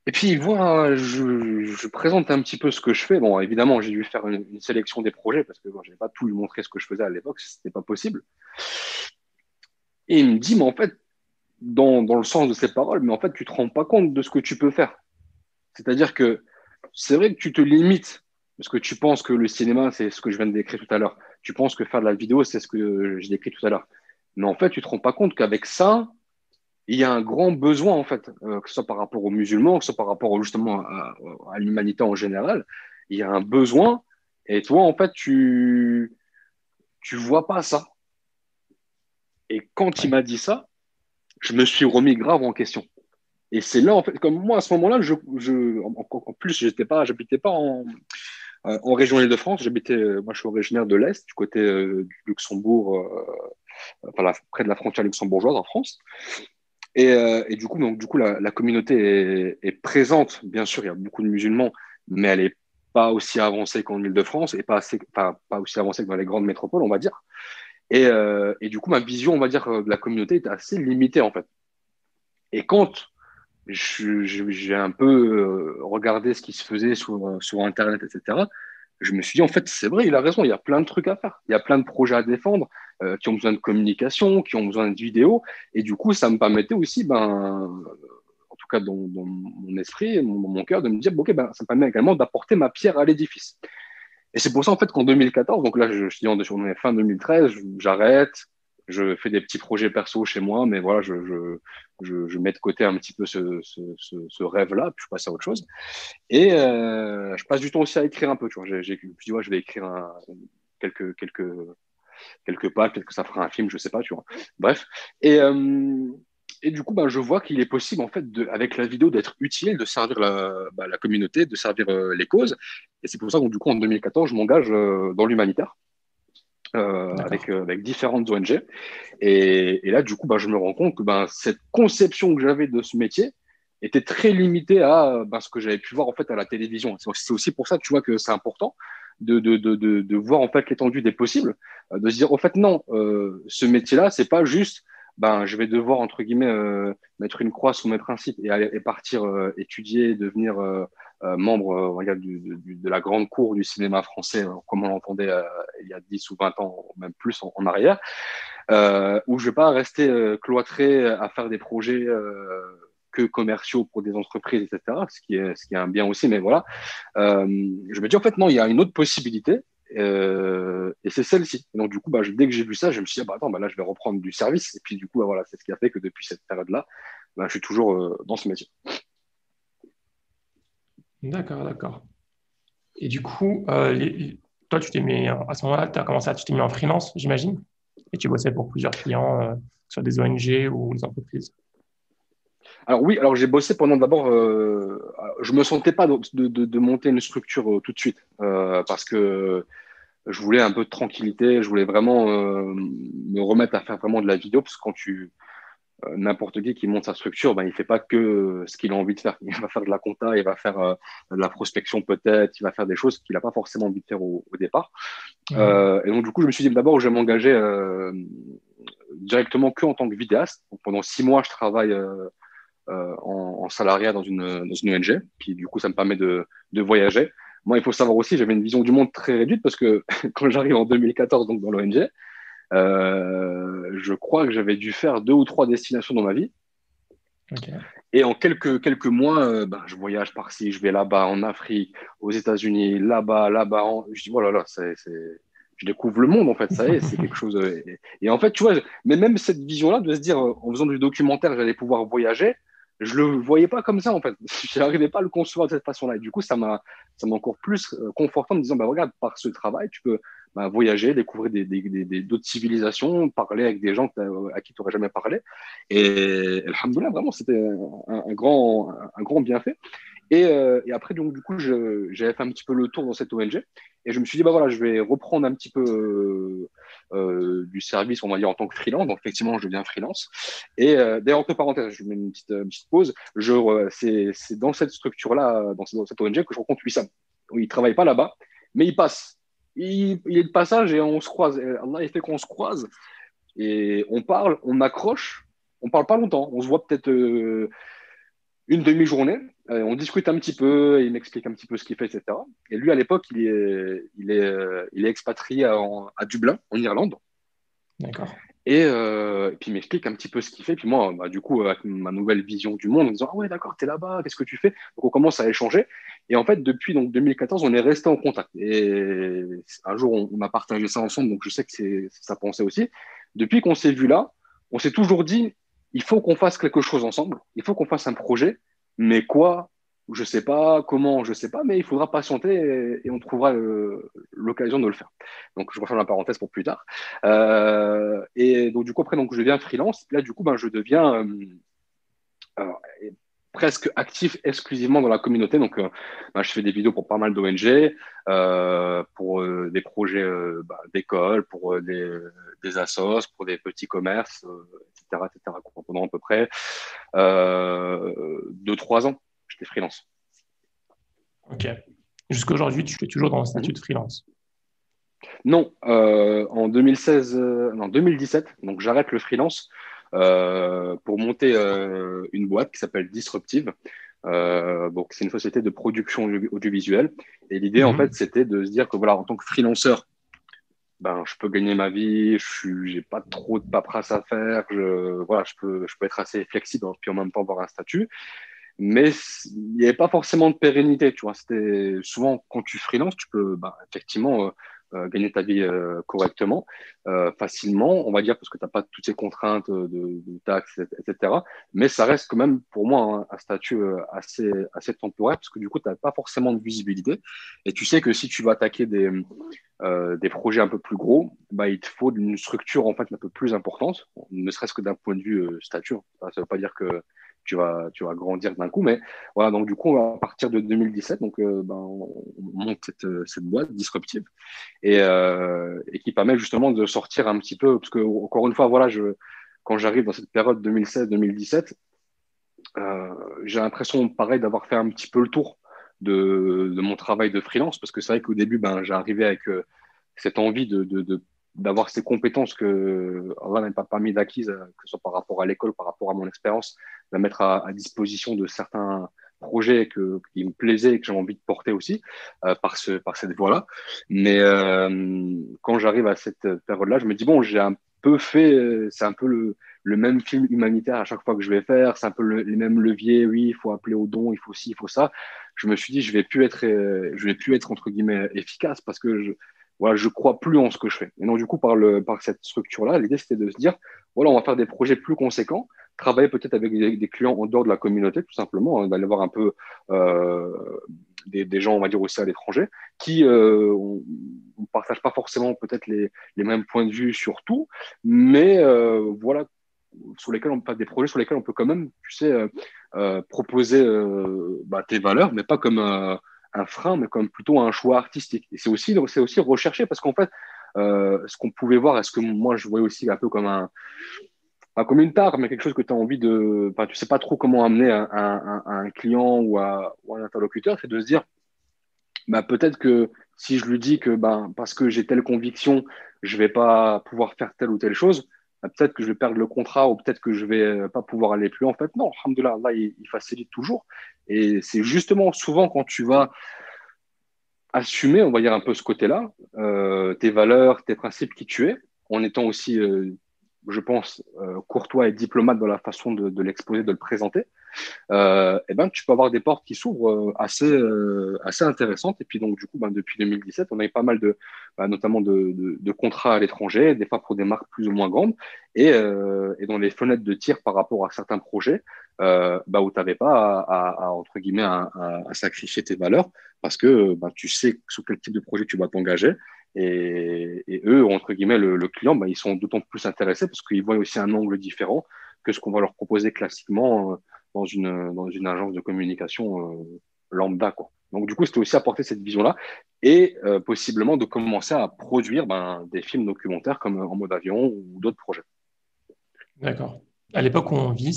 Et puis, il voit, je présente un petit peu ce que je fais. Bon, évidemment, j'ai dû faire une sélection des projets parce que bon, je n'ai pas tout lui montrer ce que je faisais à l'époque, ce n'était pas possible. Et il me dit, mais en fait, dans le sens de ses paroles, mais en fait, tu ne te rends pas compte de ce que tu peux faire. C'est-à-dire que c'est vrai que tu te limites parce que tu penses que le cinéma, c'est ce que je viens de décrire tout à l'heure. Tu penses que faire de la vidéo, c'est ce que j'ai décrit tout à l'heure. Mais en fait, tu ne te rends pas compte qu'avec ça, il y a un grand besoin, en fait, que ce soit par rapport aux musulmans, que ce soit par rapport justement à l'humanité en général. Il y a un besoin, et toi, en fait, tu vois pas ça. Et quand il Ouais. m'a dit ça, je me suis remis grave en question. Et c'est là, en fait, comme moi, à ce moment-là, en plus, j'habitais pas en région Île-de-France, moi, je suis originaire de l'Est, du côté du Luxembourg, enfin, près de la frontière luxembourgeoise en France. Et du coup la communauté est présente. Bien sûr, il y a beaucoup de musulmans, mais elle n'est pas aussi avancée qu'en Île-de-France et pas aussi avancée que dans les grandes métropoles, on va dire. Et du coup, ma vision, on va dire, de la communauté est assez limitée, en fait. Et quand j'ai un peu regardé ce qui se faisait sur Internet, etc., je me suis dit, en fait, c'est vrai, il a raison, il y a plein de trucs à faire. Il y a plein de projets à défendre qui ont besoin de communication, qui ont besoin de vidéos. Et du coup, ça me permettait aussi, en tout cas dans mon esprit, dans mon cœur, de me dire, bon, ok, ça me permet également d'apporter ma pierre à l'édifice. Et c'est pour ça, en fait, qu'en 2014, donc là, je dis, on est fin 2013, j'arrête, Je fais des petits projets perso chez moi, mais voilà, je mets de côté un petit peu ce rêve-là, puis je passe à autre chose. Et je passe du temps aussi à écrire un peu, tu vois. Je me suis dit, ouais, je vais écrire quelques, quelques, quelques pages, peut-être que ça fera un film, je sais pas, tu vois. Bref. Et, euh, et du coup, ben, je vois qu'il est possible, en fait, avec la vidéo, d'être utile, de servir la communauté, de servir les causes. Et c'est pour ça que, du coup, en 2014, je m'engage dans l'humanitaire. D'accord. Avec différentes ONG. Et là, du coup, bah, je me rends compte que cette conception que j'avais de ce métier était très limitée à ce que j'avais pu voir en fait à la télévision. C'est aussi pour ça que tu vois que c'est important de voir en fait l'étendue des possibles, de se dire en fait non, ce métier-là, c'est pas juste je vais devoir entre guillemets mettre une croix sous mes principes et partir étudier, devenir membre on va dire, de la grande cour du cinéma français, comme on l'entendait il y a 10 ou 20 ans, même plus en arrière, où je ne vais pas rester cloîtré à faire des projets que commerciaux pour des entreprises, etc., ce qui est un bien aussi, mais voilà. Je me dis, en fait, non, il y a une autre possibilité, et c'est celle-ci. Et donc, du coup, dès que j'ai vu ça, je me suis dit, attends, là, je vais reprendre du service. Et puis, du coup, voilà, c'est ce qui a fait que depuis cette période-là, je suis toujours dans ce métier. D'accord, d'accord. Et du coup, toi, tu t'es mis, à ce moment-là, tu t'es mis en freelance, j'imagine, et tu bossais pour plusieurs clients, que ce soit des ONG ou des entreprises. Alors oui, alors j'ai bossé pendant d'abord, je me sentais pas de monter une structure tout de suite, parce que je voulais un peu de tranquillité, je voulais vraiment me remettre à faire vraiment de la vidéo, parce que quand n'importe qui monte sa structure, il fait pas que ce qu'il a envie de faire. Il va faire de la compta, il va faire de la prospection peut-être, il va faire des choses qu'il n'a pas forcément envie de faire au départ. Mhm. Et donc du coup, je me suis dit d'abord, je vais m'engager directement que en tant que vidéaste. Donc, pendant 6 mois, je travaille en salariat dans une ONG. Puis du coup, ça me permet de voyager. Moi, il faut savoir aussi, j'avais une vision du monde très réduite parce que quand j'arrive en 2014 donc dans l'ONG, je crois que j'avais dû faire 2 ou 3 destinations dans ma vie. Ok. Et en quelques mois, je voyage par-ci, je vais là-bas, en Afrique, aux États-Unis, là-bas. Je dis, voilà, là, je découvre le monde, en fait, ça y est, c'est quelque chose. Et en fait, tu vois, mais même cette vision-là de se dire, en faisant du documentaire, j'allais pouvoir voyager, je le voyais pas comme ça, en fait. Je n'arrivais pas à le concevoir de cette façon-là. Et du coup, ça m'a encore plus confortant en me disant, regarde, par ce travail, tu peux voyager, découvrir d'autres civilisations, parler avec des gens à qui tu n'aurais jamais parlé. Et alhamdoulilah, vraiment, c'était un grand bienfait. Et après, donc, du coup, j'avais fait un petit peu le tour dans cette ONG. Et je me suis dit, voilà, je vais reprendre un petit peu du service, on va dire, en tant que freelance. Donc, effectivement, je deviens freelance. Et d'ailleurs, entre parenthèses, je mets une petite pause. C'est dans cette structure-là, dans cette ONG, que je rencontre Wissam. Oui, il ne travaille pas là-bas, mais il passe. Il est de passage et on se croise. Et Allah, il fait qu'on se croise. Et on parle, on accroche. On parle pas longtemps. On se voit peut-être une demi-journée. On discute un petit peu, il m'explique un petit peu ce qu'il fait, etc. Et lui, à l'époque, il est expatrié à Dublin, en Irlande. D'accord. Et puis il m'explique un petit peu ce qu'il fait. Puis moi, du coup, avec ma nouvelle vision du monde, en me disant, ah ouais, d'accord, t'es là-bas, qu'est-ce que tu fais? Donc on commence à échanger. Et en fait, depuis donc 2014, on est resté en contact. Et un jour, on a partagé ça ensemble, donc je sais que c'est sa pensée aussi. Depuis qu'on s'est vu là, on s'est toujours dit, il faut qu'on fasse quelque chose ensemble, il faut qu'on fasse un projet, mais quoi? Je sais pas, comment, je sais pas, mais il faudra patienter et on trouvera l'occasion de le faire. Donc je referme la parenthèse pour plus tard. Et donc, du coup, après, donc, je deviens freelance. Là, du coup, je deviens alors, presque actif exclusivement dans la communauté. Donc, je fais des vidéos pour pas mal d'ONG, pour des projets d'école, pour des assos, pour des petits commerces, etc., etc., pendant à peu près 2, 3 ans, j'étais freelance. Ok. Jusqu'à aujourd'hui, tu es toujours dans le statut Mhm. de freelance. Non, en 2016, non, 2017, donc j'arrête le freelance pour monter une boîte qui s'appelle Disruptive. Donc c'est une société de production audiovisuelle. Et l'idée, en fait, Mhm. c'était de se dire que voilà, en tant que freelanceur, je peux gagner ma vie, j'ai pas trop de paperasse à faire, voilà, je peux être assez flexible, puis en même temps avoir un statut. Mais il n'y avait pas forcément de pérennité, tu vois. C'était souvent quand tu freelances, tu peux effectivement gagner ta vie correctement, facilement, on va dire, parce que tu n'as pas toutes ces contraintes de taxes, etc. Mais ça reste quand même, pour moi, un statut assez temporaire, parce que du coup, tu n'as pas forcément de visibilité. Et tu sais que si tu vas attaquer des projets un peu plus gros, bah, il te faut une structure en fait un peu plus importante, ne serait-ce que d'un point de vue statut. Ça ne veut pas dire que tu vas grandir d'un coup, mais voilà, donc du coup, à partir de 2017, donc, ben, on monte cette boîte disruptive et qui permet justement de sortir un petit peu, parce que encore une fois, voilà, quand j'arrive dans cette période 2016-2017, j'ai l'impression, pareil, d'avoir fait un petit peu le tour de mon travail de freelance, parce que c'est vrai qu'au début, ben, j'ai arrivé avec cette envie d'avoir ces compétences que Allah n'a pas permis d'acquise, que ce soit par rapport à l'école, par rapport à mon expérience, de la mettre à disposition de certains projets qui me plaisaient et que j'ai envie de porter aussi par cette voie-là. Mais quand j'arrive à cette période-là, je me dis, bon, j'ai un peu fait, c'est un peu le même film humanitaire à chaque fois que je vais faire, c'est un peu les mêmes leviers, oui, il faut appeler au don, il faut ci, il faut ça. Je me suis dit, je vais plus être entre guillemets efficace parce que voilà, je crois plus en ce que je fais. Et donc, du coup, par cette structure-là, l'idée, c'était de se dire, voilà, on va faire des projets plus conséquents, travailler peut-être avec des clients en dehors de la communauté, tout simplement, hein, d'aller voir un peu des gens, on va dire, aussi à l'étranger, qui on partage pas forcément peut-être les mêmes points de vue sur tout, mais voilà, des projets sur lesquels on peut quand même, tu sais, proposer tes valeurs, mais pas comme un frein, mais comme plutôt un choix artistique. Et c'est aussi recherché parce qu'en fait, ce qu'on pouvait voir, est-ce que moi je voyais aussi un peu comme pas comme une tare, mais quelque chose que tu as envie de. Enfin, tu sais pas trop comment amener un client ou un interlocuteur, c'est de se dire, bah, peut-être que si je lui dis que parce que j'ai telle conviction, je vais pas pouvoir faire telle ou telle chose, bah, peut-être que je vais perdre le contrat ou peut-être que je vais pas pouvoir aller plus loin. En fait, non, alhamdoulilah, Allah, il facilite toujours. Et c'est justement souvent quand tu vas assumer, on va dire un peu ce côté-là, tes valeurs, tes principes, qui tu es, en étant aussi, je pense, courtois et diplomate dans la façon de l'exposer, de le présenter, tu peux avoir des portes qui s'ouvrent assez intéressantes. Et puis, donc, du coup, depuis 2017, on a eu pas mal notamment de contrats à l'étranger, des fois pour des marques plus ou moins grandes, et dans les fenêtres de tir par rapport à certains projets, où tu n'avais pas entre guillemets, à sacrifier tes valeurs parce que tu sais sur quel type de projet tu vas t'engager. Et eux, entre guillemets, le client, ils sont d'autant plus intéressés parce qu'ils voient aussi un angle différent que ce qu'on va leur proposer classiquement dans une agence de communication lambda, quoi. Donc, du coup, c'était aussi apporter cette vision-là et possiblement de commencer à produire des films documentaires comme En mode avion ou d'autres projets. D'accord. À l'époque où on vit,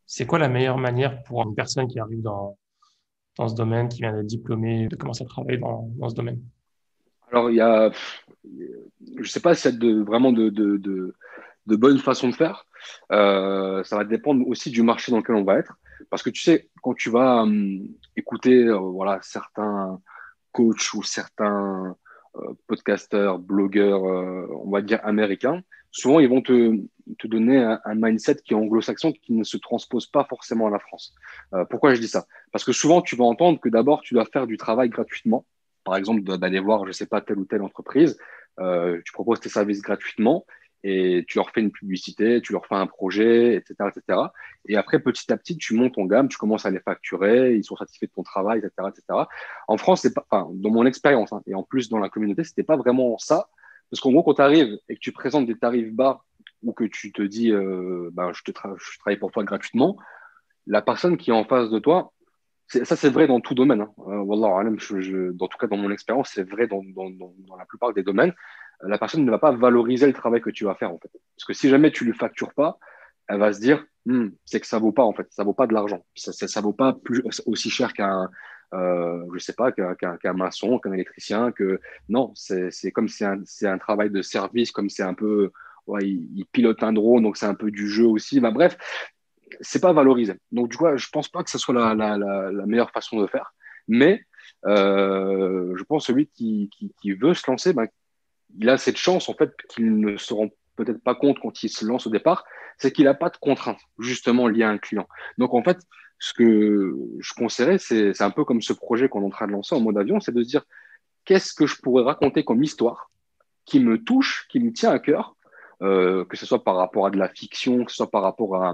c'est quoi la meilleure manière pour une personne qui arrive dans ce domaine, qui vient d'être diplômée, de commencer à travailler dans ce domaine? Alors, je ne sais pas s'il y a vraiment de bonnes façons de faire. Ça va dépendre aussi du marché dans lequel on va être. Parce que tu sais, quand tu vas écouter voilà, certains coachs ou certains podcasteurs, blogueurs, on va dire américains, souvent ils vont te donner un mindset qui est anglo-saxon qui ne se transpose pas forcément à la France. Pourquoi je dis ça? Parce que souvent tu vas entendre que d'abord tu dois faire du travail gratuitement. Par exemple, d'aller voir, je ne sais pas, telle ou telle entreprise, tu proposes tes services gratuitement et tu leur fais une publicité, tu leur fais un projet, etc., etc. Et après, petit à petit, tu montes en gamme, tu commences à les facturer, ils sont satisfaits de ton travail, etc., etc. En France, c'est pas, enfin, dans mon expérience, hein, et en plus dans la communauté, c'était pas vraiment ça. Parce qu'en gros, quand tu arrives et que tu présentes des tarifs bas ou que tu te dis, je travaille pour toi gratuitement, la personne qui est en face de toi, ça, c'est vrai dans tout domaine, hein. Wallah alam, en tout cas, dans mon expérience, c'est vrai dans la plupart des domaines. La personne ne va pas valoriser le travail que tu vas faire, en fait. Parce que si jamais tu ne lui factures pas, elle va se dire, c'est que ça vaut pas, en fait. Ça vaut pas de l'argent. Ça vaut pas aussi cher je sais pas, qu'un maçon, qu'un électricien, non, c'est comme c'est un travail de service, comme c'est un peu, ouais, il pilote un drone, donc c'est un peu du jeu aussi. Bref, c'est pas valorisé. Donc, du coup, je pense pas que ce soit la meilleure façon de faire. Mais je pense que celui qui veut se lancer, il a cette chance, en fait, qu'il ne se rend peut-être pas compte quand il se lance au départ, c'est qu'il n'a pas de contraintes, justement, liées à un client. Donc, en fait, ce que je conseillerais, c'est un peu comme ce projet qu'on est en train de lancer en mode avion, c'est de se dire, qu'est-ce que je pourrais raconter comme histoire qui me touche, qui me tient à cœur, que ce soit par rapport à de la fiction, que ce soit par rapport à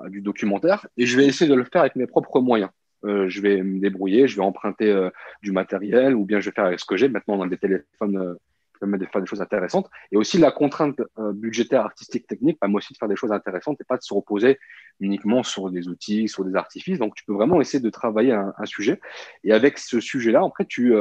du documentaire, et je vais essayer de le faire avec mes propres moyens. Je vais me débrouiller, je vais emprunter du matériel, ou bien je vais faire avec ce que j'ai. Maintenant, on a des téléphones qui permettent de faire des choses intéressantes. Et aussi la contrainte budgétaire, artistique, technique permet aussi de faire des choses intéressantes et pas de se reposer uniquement sur des outils, sur des artifices. Donc, tu peux vraiment essayer de travailler un sujet. Et avec ce sujet-là, après, tu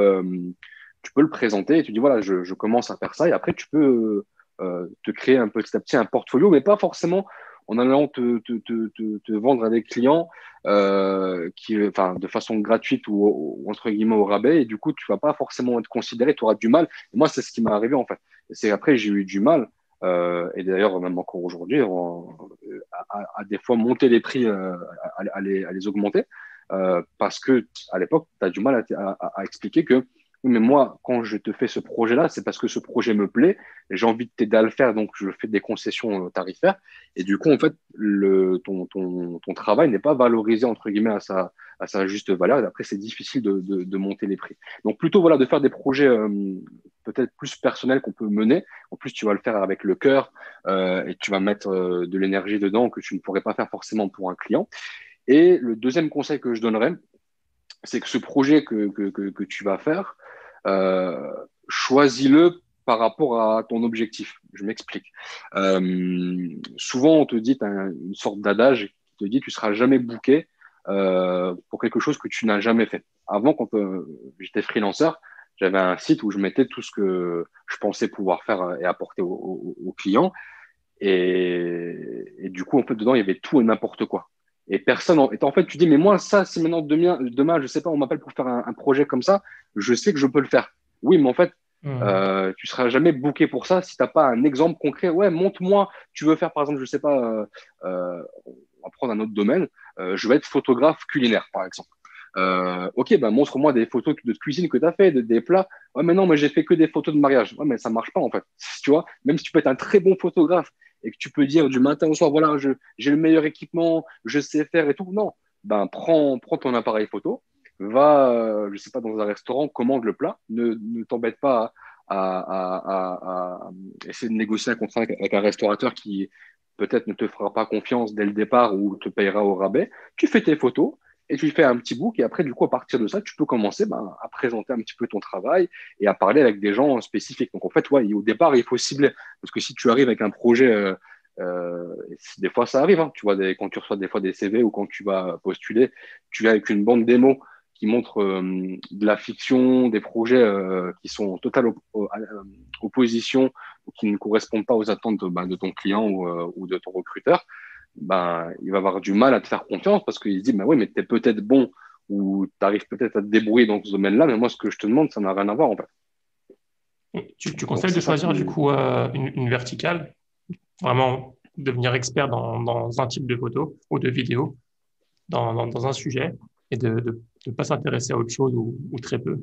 peux le présenter et tu dis, voilà, je commence à faire ça. Et après, tu peux te créer un petit à petit un portfolio, mais pas forcément en allant te vendre à des clients de façon gratuite ou entre guillemets au rabais. Et du coup, tu vas pas forcément être considéré, tu auras du mal. Et moi, c'est ce qui m'est arrivé en fait. C'est après, j'ai eu du mal. Et d'ailleurs, même encore aujourd'hui, à des fois monter les prix, à les augmenter. Parce que à l'époque, tu as du mal à expliquer que oui, mais moi, quand je te fais ce projet-là, c'est parce que ce projet me plaît, j'ai envie de t'aider à le faire, donc je fais des concessions tarifaires. Et du coup, en fait, ton travail n'est pas valorisé, entre guillemets, à sa juste valeur. Et après, c'est difficile de monter les prix. Donc, plutôt, voilà, de faire des projets peut-être plus personnels qu'on peut mener. En plus, tu vas le faire avec le cœur et tu vas mettre de l'énergie dedans que tu ne pourrais pas faire forcément pour un client. Et le deuxième conseil que je donnerais, c'est que ce projet que tu vas faire, choisis-le par rapport à ton objectif. Je m'explique. Souvent, on te dit, tu as une sorte d'adage qui te dit tu ne seras jamais booké pour quelque chose que tu n'as jamais fait. Avant, quand j'étais freelanceur, j'avais un site où je mettais tout ce que je pensais pouvoir faire et apporter aux clients. Et du coup, en fait, dedans, il y avait tout et n'importe quoi. Et personne, en fait, tu dis, mais moi, ça, si maintenant demain, je sais pas, on m'appelle pour faire un projet comme ça, je sais que je peux le faire. Oui, mais en fait, tu seras jamais booké pour ça si t'as pas un exemple concret. Ouais, montre-moi, tu veux faire, par exemple, je sais pas, on va prendre un autre domaine, je vais être photographe culinaire, par exemple. Ok, ben montre-moi des photos de cuisine que tu as fait, des plats. Ouais, mais non, mais j'ai fait que des photos de mariage. Ouais, mais ça marche pas, en fait. Tu vois, même si tu peux être un très bon photographe et que tu peux dire du matin au soir, voilà, j'ai le meilleur équipement, je sais faire et tout. Non, ben prends ton appareil photo, va, je sais pas, dans un restaurant, commande le plat, ne t'embête pas à essayer de négocier un contrat avec un restaurateur qui peut-être ne te fera pas confiance dès le départ ou te payera au rabais. Tu fais tes photos et tu fais un petit book et après, du coup, à partir de ça, tu peux commencer à présenter un petit peu ton travail et à parler avec des gens spécifiques. Donc, en fait, ouais, au départ, il faut cibler. Parce que si tu arrives avec un projet, des fois, ça arrive. Hein, tu vois, quand tu reçois des fois des CV ou quand tu vas postuler, tu viens avec une bande démo qui montre de la fiction, des projets qui sont en totale opposition ou qui ne correspondent pas aux attentes de ton client ou de ton recruteur. Il va avoir du mal à te faire confiance parce qu'il se dit, oui, mais tu es peut-être bon ou tu arrives peut-être à te débrouiller dans ce domaine-là, mais moi, ce que je te demande, ça n'a rien à voir en fait. Tu conseilles de choisir du coup une verticale, vraiment devenir expert dans un type de photo ou de vidéo, dans un sujet, et de ne pas s'intéresser à autre chose ou très peu,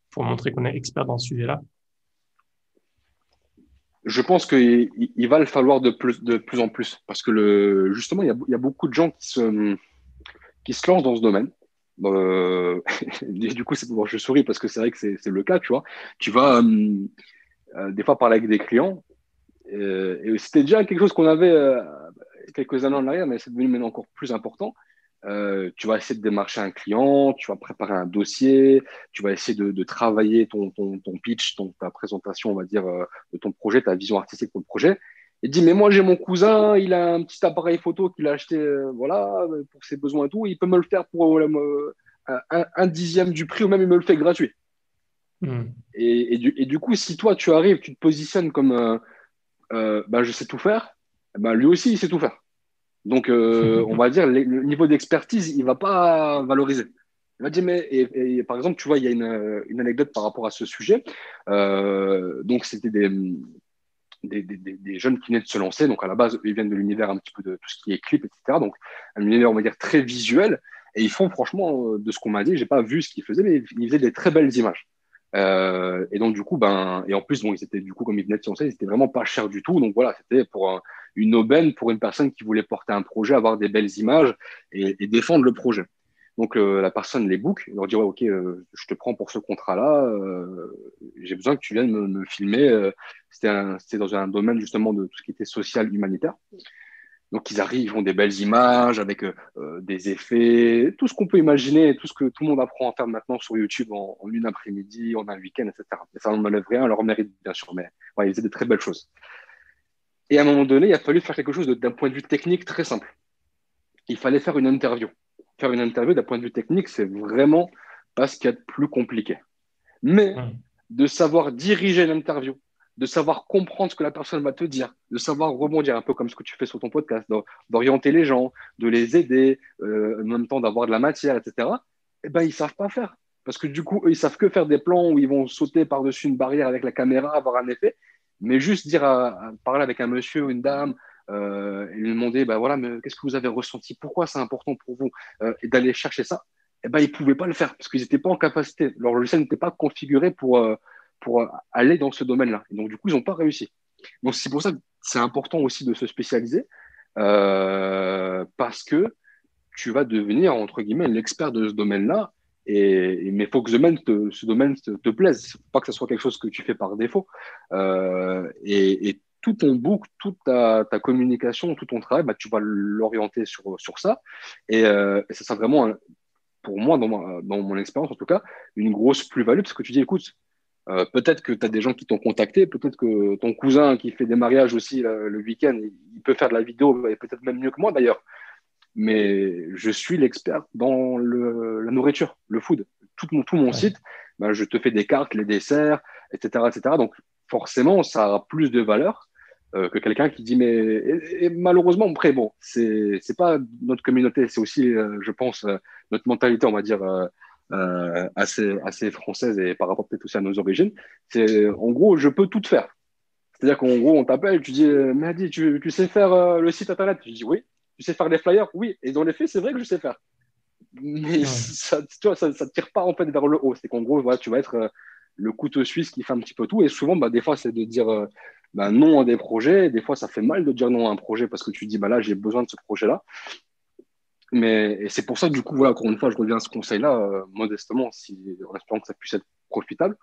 pour montrer qu'on est expert dans ce sujet-là. Je pense qu'il va le falloir de plus en plus parce que justement, il y a beaucoup de gens qui se lancent dans ce domaine. Du coup, je souris parce que c'est vrai que c'est le cas, tu vois. Tu vas des fois parler avec des clients et c'était déjà quelque chose qu'on avait quelques années en arrière, mais c'est devenu maintenant encore plus important. Tu vas essayer de démarcher un client, tu vas préparer un dossier, tu vas essayer de travailler ton pitch, ta présentation, on va dire, de ton projet, ta vision artistique pour le projet. Et dis, mais moi, j'ai mon cousin, il a un petit appareil photo qu'il a acheté voilà, pour ses besoins et tout, il peut me le faire pour un dixième du prix ou même il me le fait gratuit. Et du coup, si toi, tu arrives, tu te positionnes comme je sais tout faire, lui aussi, il sait tout faire. Donc, on va dire, le niveau d'expertise, il ne va pas valoriser. Il va dire, et par exemple, tu vois, il y a une anecdote par rapport à ce sujet. Donc, c'était des jeunes qui venaient de se lancer. Donc, à la base, ils viennent de l'univers un petit peu de tout ce qui est clip, etc. Donc, un univers, on va dire, très visuel. Et ils font, franchement, de ce qu'on m'a dit, je n'ai pas vu ce qu'ils faisaient, mais ils faisaient des très belles images. Et donc, du coup, et en plus, ils étaient, du coup, comme ils venaient de se lancer, ils étaient vraiment pas chers du tout. Donc, voilà, c'était pour une aubaine pour une personne qui voulait porter un projet, avoir des belles images et défendre le projet. Donc, la personne les book, leur dit, ouais, OK, je te prends pour ce contrat-là, j'ai besoin que tu viennes me filmer. C'était dans un domaine justement de tout ce qui était social, humanitaire. Donc, ils arrivent, ils font des belles images avec des effets, tout ce qu'on peut imaginer, tout ce que tout le monde apprend à faire maintenant sur YouTube en une après-midi, en un week-end, etc. Et ça n'enlève rien à leur mérite, bien sûr, mais ouais, ils faisaient de très belles choses. Et à un moment donné, il a fallu faire quelque chose d'un point de vue technique très simple. Il fallait faire une interview. Faire une interview d'un point de vue technique, c'est vraiment pas ce qu'il y a de plus compliqué. Mais de savoir diriger l'interview, de savoir comprendre ce que la personne va te dire, de savoir rebondir un peu comme ce que tu fais sur ton podcast, d'orienter les gens, de les aider, en même temps d'avoir de la matière, etc. Eh ben, ils ne savent pas faire. Parce que du coup, eux, ils savent que faire des plans où ils vont sauter par-dessus une barrière avec la caméra, avoir un effet. Mais juste dire à parler avec un monsieur ou une dame et lui demander, bah voilà, mais qu'est-ce que vous avez ressenti? Pourquoi c'est important pour vous? Et d'aller chercher ça, eh ben, ils ne pouvaient pas le faire parce qu'ils n'étaient pas en capacité. Leur logiciel n'était pas configuré pour aller dans ce domaine-là. Et donc, du coup, ils n'ont pas réussi. Donc, c'est pour ça que c'est important aussi de se spécialiser parce que tu vas devenir, entre guillemets, l'expert de ce domaine-là. Mais il faut que ce domaine te plaise. Il ne faut pas que ce soit quelque chose que tu fais par défaut. Et tout ton book, toute ta communication, tout ton travail, bah, tu vas l'orienter sur ça. Et ça sera vraiment, pour moi, dans mon expérience en tout cas, une grosse plus-value parce que tu dis, écoute, peut-être que tu as des gens qui t'ont contacté, peut-être que ton cousin qui fait des mariages aussi le week-end, il peut faire de la vidéo, et peut-être même mieux que moi d'ailleurs. Mais je suis l'expert dans la nourriture, le food. Tout mon site, ben, je te fais des cartes, les desserts, etc., etc. Donc, forcément, ça a plus de valeur que quelqu'un qui dit, mais et malheureusement, après, bon, c'est pas notre communauté, c'est aussi, je pense, notre mentalité, on va dire, assez française et par rapport peut-être aussi à nos origines. C'est, en gros, je peux tout faire. C'est-à-dire qu'en gros, on t'appelle, tu dis, Mehdi, tu sais faire le site internet? Je dis oui. Tu sais faire des flyers? Oui. Et dans les faits, c'est vrai que je sais faire. Mais ça, tu vois, ça ne tire pas en fait vers le haut. C'est qu'en gros, voilà, tu vas être le couteau suisse qui fait un petit peu tout. Et souvent, bah, des fois, c'est de dire bah, non à des projets. Des fois, ça fait mal de dire non à un projet parce que tu dis, bah, là, j'ai besoin de ce projet-là. Et c'est pour ça que du coup, voilà, encore une fois, je reviens à ce conseil-là, modestement, en espérant que ça puisse être profitable.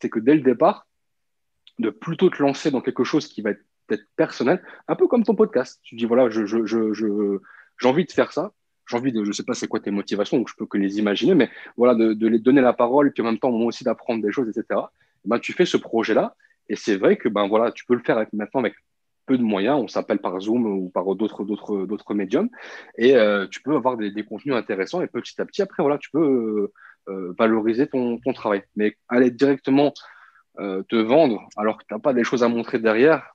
C'est que dès le départ, de plutôt te lancer dans quelque chose qui va être peut-être personnel, un peu comme ton podcast. Tu dis, voilà, j'ai envie de faire ça. J'ai envie de, je sais pas c'est quoi tes motivations, donc je peux que les imaginer, mais voilà, de les donner la parole, et puis en même temps, moi aussi d'apprendre des choses, etc. Ben, tu fais ce projet-là, et c'est vrai que ben voilà, tu peux le faire maintenant avec peu de moyens, on s'appelle par Zoom ou par d'autres médiums, et tu peux avoir des contenus intéressants, et petit à petit, après, voilà, tu peux valoriser ton travail. Mais aller directement te vendre alors que tu n'as pas des choses à montrer derrière.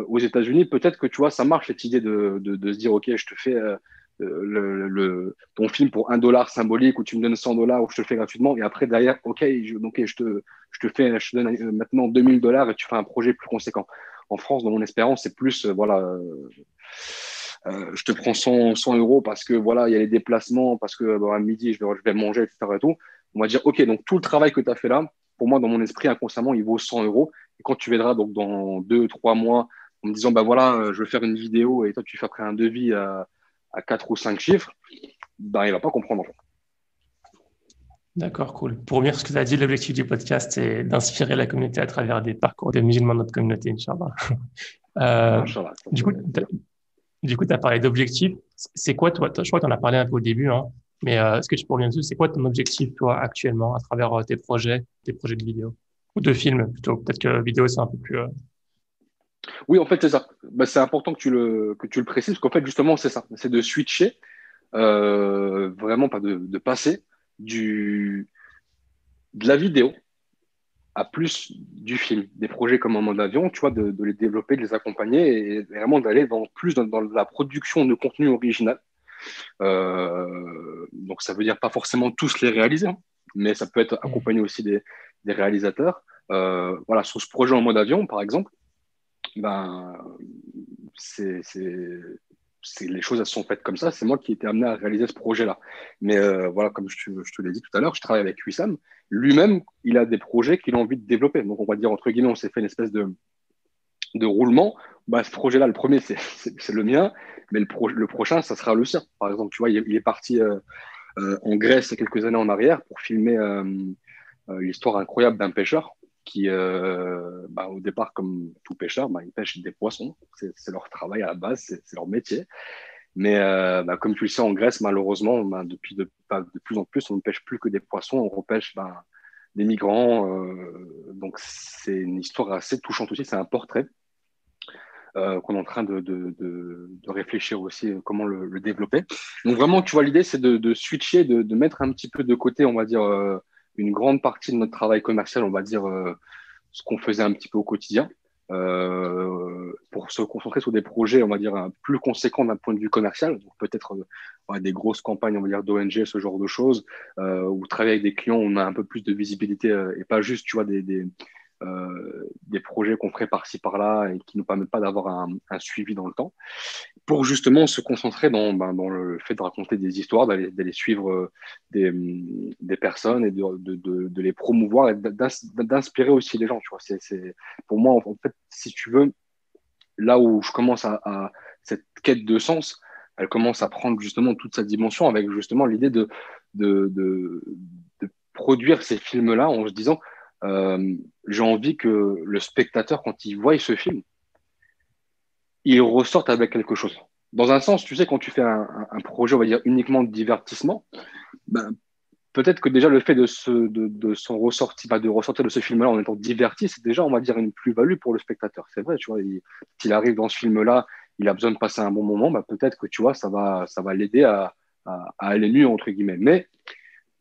Aux États-Unis, peut-être que tu vois, ça marche cette idée de se dire, OK, je te fais ton film pour $1 symbolique ou tu me donnes $100 ou je te le fais gratuitement. Et après, derrière, OK, je te donne maintenant $2000 et tu fais un projet plus conséquent. En France, dans mon expérience, c'est plus, voilà, je te prends 100 euros parce que voilà, il y a les déplacements, parce que à midi, je vais manger, etc. Et tout. On va dire, OK, donc tout le travail que tu as fait là, pour moi, dans mon esprit, inconsciemment, il vaut 100 euros. Et quand tu verras donc, dans 2, 3 mois, en me disant, bah voilà, je vais faire une vidéo et toi, tu fais après un devis à 4 ou 5 chiffres, bah, il ne va pas comprendre. En fait. D'accord, cool. Pour revenir à ce que tu as dit, l'objectif du podcast, c'est d'inspirer la communauté à travers des parcours des musulmans de notre communauté, Inch'Allah. Inch'Allah, Du coup, tu as parlé d'objectifs. C'est quoi, toi, je crois que tu en as parlé un peu au début, hein, mais est-ce que tu peux revenir dessus? C'est quoi ton objectif, toi, actuellement, à travers tes projets de vidéo? Ou de films, plutôt. Peut-être que vidéo, c'est un peu plus... Oui, en fait, c'est ça. Bah, c'est important que tu le précises, parce qu'en fait, justement, c'est ça. C'est de switcher, vraiment pas de passer de la vidéo à plus du film, des projets comme un mode avion, tu vois, de les développer, de les accompagner et vraiment d'aller plus dans la production de contenu original. Donc, ça veut dire pas forcément tous les réaliser, hein, mais ça peut être accompagné aussi des réalisateurs. Voilà, sur ce projet en mode avion, par exemple, ben, les choses elles sont faites comme ça. C'est moi qui ai été amené à réaliser ce projet-là. Mais voilà, comme je te l'ai dit tout à l'heure, je travaille avec Wissam. Lui-même, il a des projets qu'il a envie de développer. Donc, on va dire, entre guillemets, on s'est fait une espèce de roulement. Bah, ce projet-là, le premier, c'est le mien, mais le prochain, ça sera le sien. Par exemple, tu vois, il est parti en Grèce il y a quelques années en arrière pour filmer l'histoire incroyable d'un pêcheur qui, au départ, comme tout pêcheur, ils pêchent des poissons. C'est leur travail à la base, c'est leur métier. Mais comme tu le sais, en Grèce, malheureusement, de plus en plus, on ne pêche plus que des poissons, on repêche des migrants. Donc, c'est une histoire assez touchante aussi. C'est un portrait qu'on est en train de réfléchir aussi comment le développer. Donc, vraiment, tu vois, l'idée, c'est de switcher, de mettre un petit peu de côté, on va dire, une grande partie de notre travail commercial, on va dire, ce qu'on faisait un petit peu au quotidien, pour se concentrer sur des projets, on va dire, plus conséquents d'un point de vue commercial. Donc peut-être des grosses campagnes, on va dire, d'ONG, ce genre de choses, ou travailler avec des clients où on a un peu plus de visibilité et pas juste, tu vois, des projets qu'on ferait par-ci, par-là et qui ne nous permettent pas d'avoir un suivi dans le temps, pour justement se concentrer dans le fait de raconter des histoires, d'aller suivre des personnes et de les promouvoir et d'inspirer aussi les gens. Tu vois. Pour moi, en fait, si tu veux, là où je commence à cette quête de sens, elle commence à prendre justement toute sa dimension avec justement l'idée de produire ces films-là en se disant j'ai envie que le spectateur, quand il voit ce film, il ressortent avec quelque chose. Dans un sens, tu sais, quand tu fais un projet, on va dire, uniquement de divertissement, peut-être que déjà le fait de ressortir de ce film-là en étant diverti, c'est déjà, on va dire, une plus-value pour le spectateur. C'est vrai, tu vois, s'il arrive dans ce film-là, il a besoin de passer un bon moment, peut-être que, tu vois, ça va l'aider à aller mieux, entre guillemets. Mais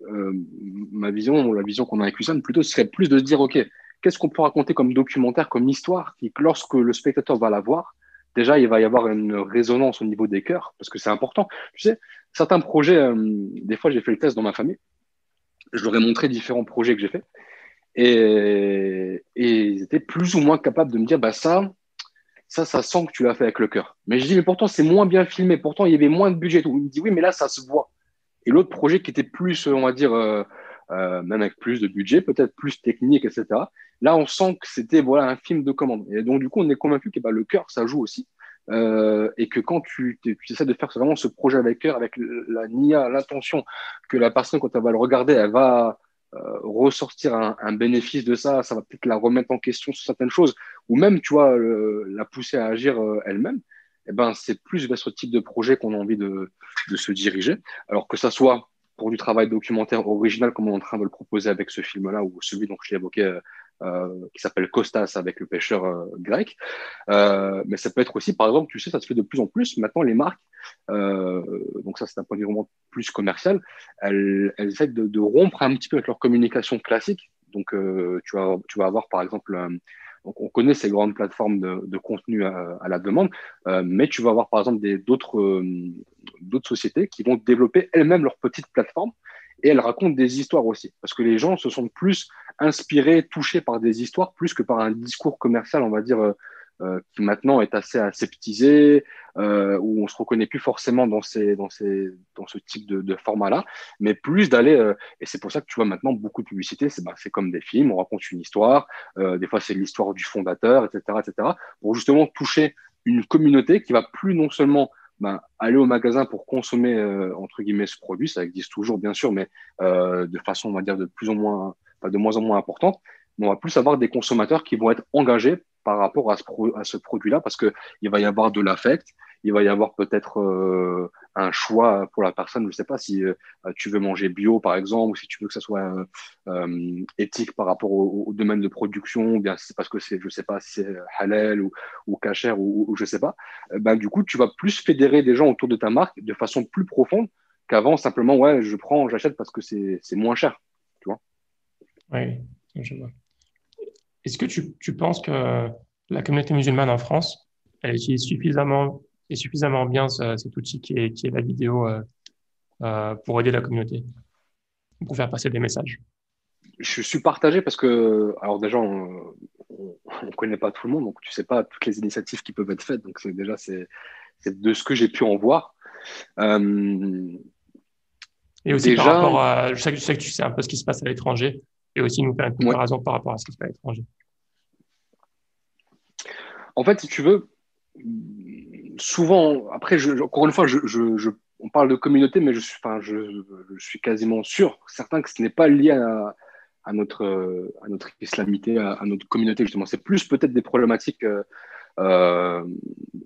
la vision qu'on a avec Hussein, plutôt, ce serait plus de se dire, OK, qu'est-ce qu'on peut raconter comme documentaire, comme histoire, qui, lorsque le spectateur va la voir, déjà, il va y avoir une résonance au niveau des cœurs, parce que c'est important. Tu sais, certains projets, des fois, j'ai fait le test dans ma famille, je leur ai montré différents projets que j'ai faits, et ils étaient plus ou moins capables de me dire, ça sent que tu l'as fait avec le cœur. Mais je dis, mais pourtant, c'est moins bien filmé, pourtant, il y avait moins de budget. Tout. Il me dit, oui, mais là, ça se voit. Et l'autre projet qui était plus, on va dire, même avec plus de budget, peut-être plus technique, etc. Là, on sent que c'était voilà, un film de commande. Et donc, du coup, on est convaincu que le cœur, ça joue aussi. Et que quand tu essaies de faire vraiment ce projet avec cœur, avec la nia, l'intention que la personne, quand elle va le regarder, elle va ressortir un bénéfice de ça, ça va peut-être la remettre en question sur certaines choses, ou même, tu vois, la pousser à agir elle-même, c'est plus vers ce type de projet qu'on a envie de se diriger. Alors que ça soit pour du travail documentaire original, comme on est en train de le proposer avec ce film-là, ou celui dont je l'ai évoqué, qui s'appelle Costas, avec le pêcheur grec. Mais ça peut être aussi, par exemple, tu sais, ça se fait de plus en plus. Maintenant, les marques, donc ça c'est un point de vue vraiment plus commercial, elles essaient de rompre un petit peu avec leur communication classique. Donc, tu vas avoir, par exemple, donc on connaît ces grandes plateformes de contenu à la demande, mais tu vas avoir, par exemple, d'autres sociétés qui vont développer elles-mêmes leur petite plateforme et elles racontent des histoires aussi. Parce que les gens se sont plus inspirés, touchés par des histoires, plus que par un discours commercial, on va dire, qui maintenant est assez aseptisé, où on ne se reconnaît plus forcément dans ce type de format-là, mais plus d'aller, et c'est pour ça que tu vois maintenant beaucoup de publicité, c'est comme des films, on raconte une histoire, des fois c'est l'histoire du fondateur, etc., pour justement toucher une communauté qui va plus non seulement aller au magasin pour consommer, entre guillemets, ce produit, ça existe toujours bien sûr, mais de façon, on va dire, de moins en moins importante, mais on va plus avoir des consommateurs qui vont être engagés par rapport à ce produit-là, parce qu'il va y avoir de l'affect, il va y avoir peut-être un choix pour la personne. Je ne sais pas si tu veux manger bio, par exemple, ou si tu veux que ça soit éthique par rapport au domaine de production, ou bien c'est parce que je ne sais pas si c'est halal ou kasher, ou je ne sais pas. Du coup, tu vas plus fédérer des gens autour de ta marque de façon plus profonde qu'avant, simplement, ouais, j'achète parce que c'est moins cher. Tu vois. Oui, je vois. Est-ce que tu penses que la communauté musulmane en France, elle utilise suffisamment bien cet outil qui est la vidéo pour aider la communauté, pour faire passer des messages? Je suis partagé parce que, alors déjà, on ne connaît pas tout le monde, donc tu ne sais pas toutes les initiatives qui peuvent être faites. Donc c'est de ce que j'ai pu en voir. Et aussi par déjà, rapport à, je sais que tu sais un peu ce qui se passe à l'étranger, et aussi nous faire une ouais. comparaison par rapport à ce qui se passe à l'étranger. En fait, si tu veux, souvent, après, encore une fois, on parle de communauté, mais je suis quasiment sûr, certain que ce n'est pas lié à notre islamité, à notre communauté, justement. C'est plus peut-être des problématiques euh,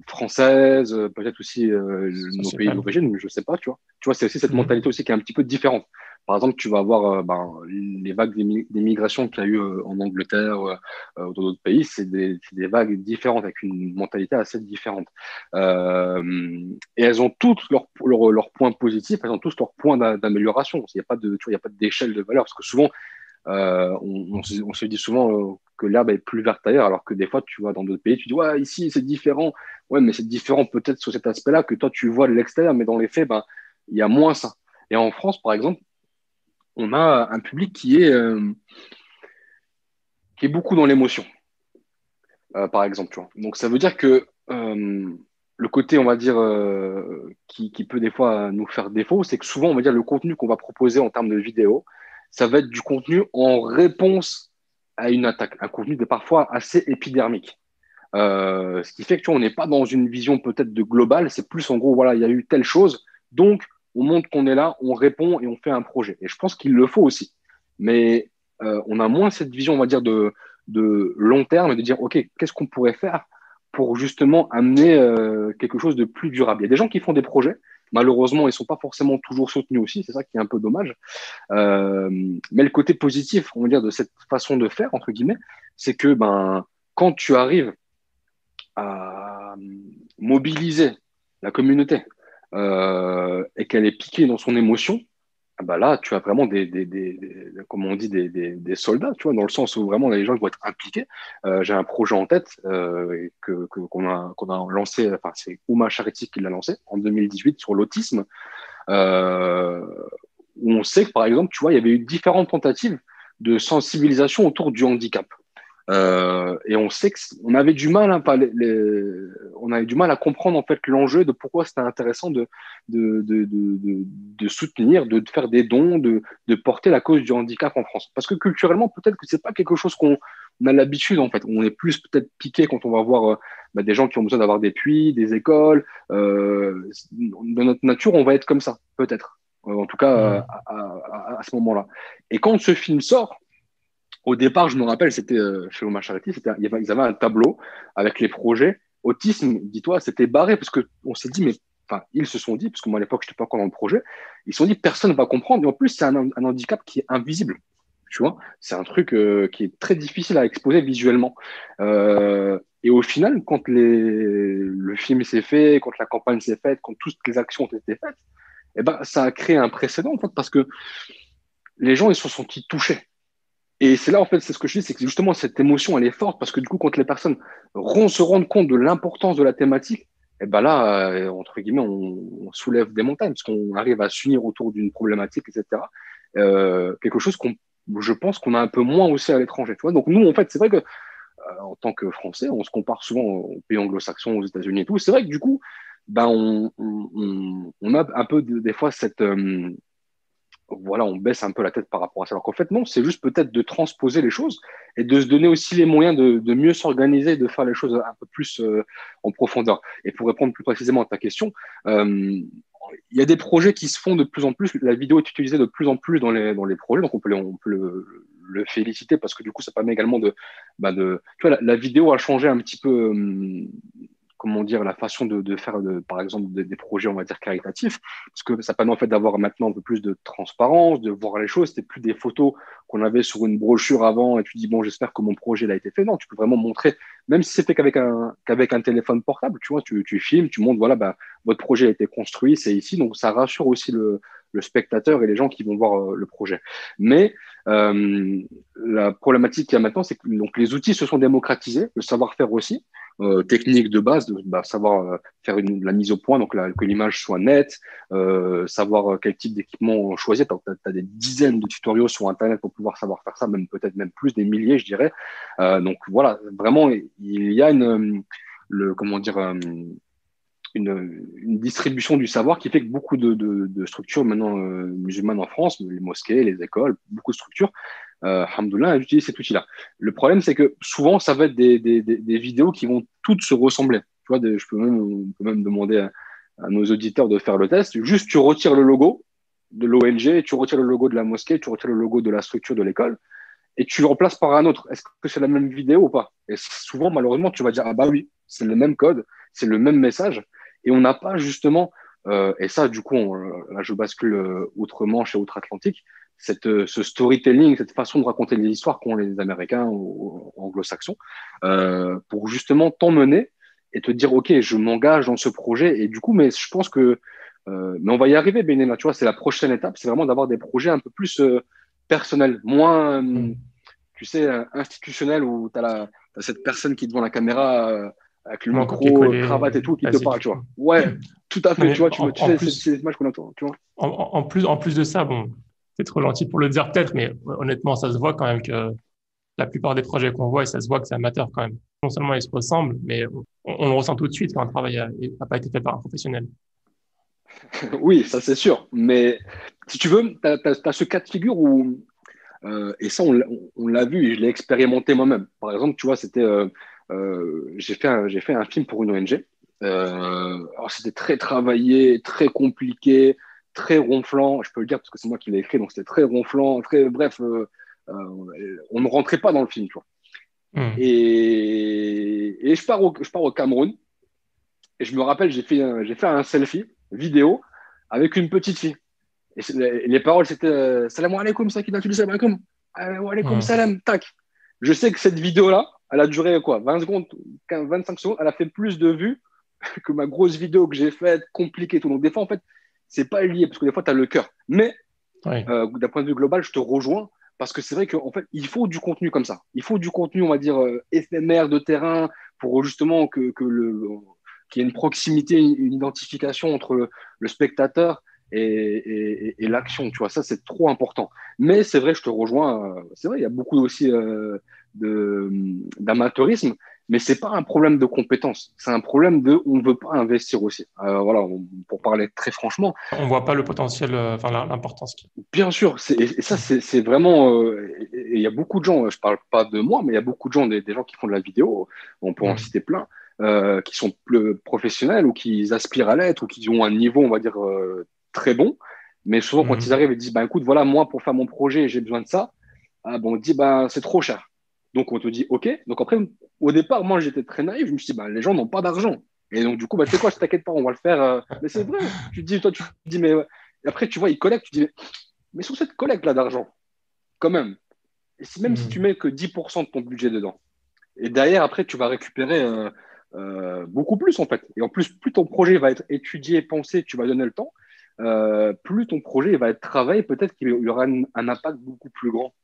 françaises, peut-être aussi nos pays Sociétal. d'origine, mais je sais pas, tu vois. Tu vois, c'est aussi cette Mhm. mentalité aussi qui est un petit peu différente. Par exemple, tu vas avoir les vagues d'immigration qu'il y a eu en Angleterre ou dans d'autres pays, c'est des vagues différentes, avec une mentalité assez différente. Et elles ont toutes leurs points positifs, elles ont tous leurs points d'amélioration. Il n'y a pas de, tu vois, il y a pas d'échelle de valeur, parce que souvent, on se dit souvent que l'herbe est plus verte ailleurs, alors que des fois, tu vois, dans d'autres pays, tu dis, ouais, ici, c'est différent. Ouais, mais c'est différent peut-être sur cet aspect-là que toi, tu vois de l'extérieur, mais dans les faits, ben, il y a moins ça. Et en France, par exemple, on a un public qui est beaucoup dans l'émotion, par exemple, tu vois. Donc, ça veut dire que le côté, on va dire, qui peut des fois nous faire défaut, c'est que souvent, on va dire, le contenu qu'on va proposer en termes de vidéo, ça va être du contenu en réponse à une attaque, un contenu de parfois assez épidermique. Ce qui fait que tu vois, on n'est pas dans une vision peut-être de global, c'est plus en gros, voilà, il y a eu telle chose, donc on montre qu'on est là, on répond et on fait un projet. Et je pense qu'il le faut aussi. Mais on a moins cette vision, on va dire, de long terme et de dire, OK, qu'est-ce qu'on pourrait faire pour justement amener quelque chose de plus durable. Il y a des gens qui font des projets, malheureusement, ils ne sont pas forcément toujours soutenus aussi, c'est ça qui est un peu dommage. Euh, mais le côté positif, on va dire, de cette façon de faire, entre guillemets, c'est que ben, quand tu arrives à mobiliser la communauté et qu'elle est piquée dans son émotion, ah bah là, tu as vraiment comme on dit, des soldats, tu vois, dans le sens où vraiment les gens vont être impliqués. J'ai un projet en tête qu'on a lancé, enfin, c'est Ouma Charity qui l'a lancé en 2018 sur l'autisme, euh, où on sait que, par exemple, tu vois, il y avait eu différentes tentatives de sensibilisation autour du handicap. Et on sait qu'on avait du mal, hein, on avait du mal à comprendre en fait l'enjeu de pourquoi c'était intéressant de soutenir, de faire des dons, de porter la cause du handicap en France. Parce que culturellement, peut-être que c'est pas quelque chose qu'on a l'habitude en fait. On est plus peut-être piqué quand on va voir des gens qui ont besoin d'avoir des puits, des écoles. De notre nature, on va être comme ça, peut-être. En tout cas, Mhm. à ce moment-là. Et quand ce film sort, au départ, je me rappelle, c'était chez Oma Charity, ils avaient un tableau avec les projets. Autisme, dis-toi, c'était barré parce qu'on s'est dit, mais enfin, ils se sont dit, parce que moi à l'époque, je n'étais pas encore dans le projet, ils se sont dit, personne ne va comprendre. Et en plus, c'est un handicap qui est invisible. Tu vois, c'est un truc qui est très difficile à exposer visuellement. Et au final, quand le film s'est fait, quand la campagne s'est faite, quand toutes les actions ont été faites, eh ben, ça a créé un précédent en fait, parce que les gens ils se sont sentis touchés. Et c'est là, en fait, c'est ce que je dis, c'est que justement, cette émotion, elle est forte parce que du coup, quand les personnes se rendent compte de l'importance de la thématique, et ben là, entre guillemets, on soulève des montagnes parce qu'on arrive à s'unir autour d'une problématique, etc. Quelque chose je pense qu'on a un peu moins aussi à l'étranger. Tu vois. Donc nous, en fait, c'est vrai que en tant que Français, on se compare souvent aux pays anglo-saxons, aux États-Unis et tout. C'est vrai que du coup, ben, on a un peu des fois voilà, on baisse un peu la tête par rapport à ça. Alors qu'en fait, non, c'est juste peut-être de transposer les choses et de se donner aussi les moyens de mieux s'organiser et de faire les choses un peu plus en profondeur. Et pour répondre plus précisément à ta question, il y a des projets qui se font de plus en plus. La vidéo est utilisée de plus en plus dans les projets, donc on peut le féliciter parce que du coup, ça permet également tu vois, la vidéo a changé un petit peu comment dire, la façon de faire, par exemple, des projets, on va dire, caritatifs, parce que ça permet en fait d'avoir maintenant un peu plus de transparence, de voir les choses. C'était plus des photos qu'on avait sur une brochure avant et tu dis, bon, j'espère que mon projet a été fait. Non, tu peux vraiment montrer, même si c'est fait qu'avec un téléphone portable, tu vois, tu filmes, tu montres, voilà, bah, votre projet a été construit, c'est ici. Donc, ça rassure aussi le spectateur et les gens qui vont voir le projet. Mais la problématique qu'il y a maintenant, c'est que donc, les outils se sont démocratisés, le savoir-faire aussi technique de base, de savoir faire la mise au point, donc que l'image soit nette, savoir quel type d'équipement choisir. Tu as des dizaines de tutoriaux sur Internet pour pouvoir savoir faire ça, même peut-être même plus, des milliers, je dirais. Donc voilà, vraiment, il y a comment dire, une distribution du savoir qui fait que beaucoup de structures maintenant musulmanes en France, les mosquées, les écoles, beaucoup de structures, alhamdoulilah, utilisent cet outil-là. Le problème, c'est que souvent, ça va être des vidéos qui vont toutes se ressembler. Tu vois, on peut même demander à nos auditeurs de faire le test. Juste, tu retires le logo de l'ONG, tu retires le logo de la mosquée, tu retires le logo de la structure de l'école et tu le remplaces par un autre. Est-ce que c'est la même vidéo ou pas? Et souvent, malheureusement, tu vas dire, ah bah oui, c'est le même code, c'est le même message. Et on n'a pas justement, et ça, du coup, là, je bascule outre-Manche et outre-Atlantique, ce storytelling, cette façon de raconter les histoires qu'ont les Américains ou anglo-saxons, pour justement t'emmener et te dire, OK, je m'engage dans ce projet. Et du coup, mais je pense que, mais on va y arriver, Benema, tu vois, c'est la prochaine étape, c'est vraiment d'avoir des projets un peu plus personnels, moins, tu sais, institutionnels où tu as cette personne qui est devant la caméra avec le Moi, micro, copier-coller, cravate et tout, qui te parle, basique. tu vois. Ouais, tout à Non, fait, mais tu vois, tu en sais, c'est plus, l'image qu'on attend, tu vois. en plus de ça, bon, c'est trop gentil pour le dire peut-être, mais honnêtement, ça se voit quand même que la plupart des projets qu'on voit, et ça se voit que c'est amateur quand même. Non seulement ils se ressemblent, mais on le ressent tout de suite quand un travail a pas été fait par un professionnel. Oui, ça c'est sûr. Mais si tu veux, tu as, ce cas de figure où, et ça on l'a vu et je l'ai expérimenté moi-même. Par exemple, tu vois, c'était, j'ai fait un film pour une ONG. Alors c'était très travaillé, très compliqué, très ronflant. Je peux le dire parce que c'est moi qui l'ai écrit, donc c'était très ronflant, très bref. On ne rentrait pas dans le film, tu vois. Hmm. Et je pars au Cameroun et je me rappelle, j'ai fait un selfie vidéo avec une petite fille. Et les paroles, c'était Salam alaikum, ça qui t'a salam alaikum. Wa alaikum Hmm. salam, tac. Je sais que cette vidéo-là, elle a duré quoi 20 secondes, 25 secondes, elle a fait plus de vues que ma grosse vidéo que j'ai faite, compliquée et tout. Donc, des fois, en fait, c'est pas lié parce que des fois, tu as le cœur. Mais Oui. d'un point de vue global, je te rejoins parce que c'est vrai qu'en fait, il faut du contenu comme ça. Il faut du contenu, on va dire, éphémère de terrain pour justement qu'il y ait une proximité, une identification entre le spectateur et l'action. Tu vois, ça, c'est trop important. Mais c'est vrai, je te rejoins. C'est vrai, il y a beaucoup aussi d'amateurisme, mais c'est pas un problème de compétence. C'est un problème de on ne veut pas investir aussi. Voilà, pour parler très franchement. On voit pas le potentiel, enfin l'importance qu'il Bien sûr, et ça, c'est vraiment. Et il y a beaucoup de gens, je parle pas de moi, mais il y a beaucoup de gens, des gens qui font de la vidéo, on peut y a. en citer plein, qui sont plus professionnels ou qui aspirent à l'être ou qui ont un niveau, on va dire, très bon. Mais souvent, quand ils Hmm. arrivent, ils disent, bah, écoute, voilà, moi, pour faire mon projet, j'ai besoin de ça. Ah, bon, on dit, bah, c'est trop cher. Donc, on te dit, OK. Donc, après, au départ, moi, j'étais très naïf. Je me suis dit, bah, les gens n'ont pas d'argent. Et donc, du coup, bah, tu sais quoi, je t'inquiète pas, on va le faire. Mais c'est vrai. Tu te dis, toi, tu te dis, mais ouais. Et après, tu vois, ils collectent, tu te dis, mais sur cette collecte-là d'argent, quand même, et même si tu Hmm. mets que 10% de ton budget dedans, et derrière, après, tu vas récupérer beaucoup plus, en fait. Et en plus, plus ton projet va être étudié, pensé, tu vas donner le temps, plus ton projet va être travaillé, peut-être qu'il y aura un impact beaucoup plus grand.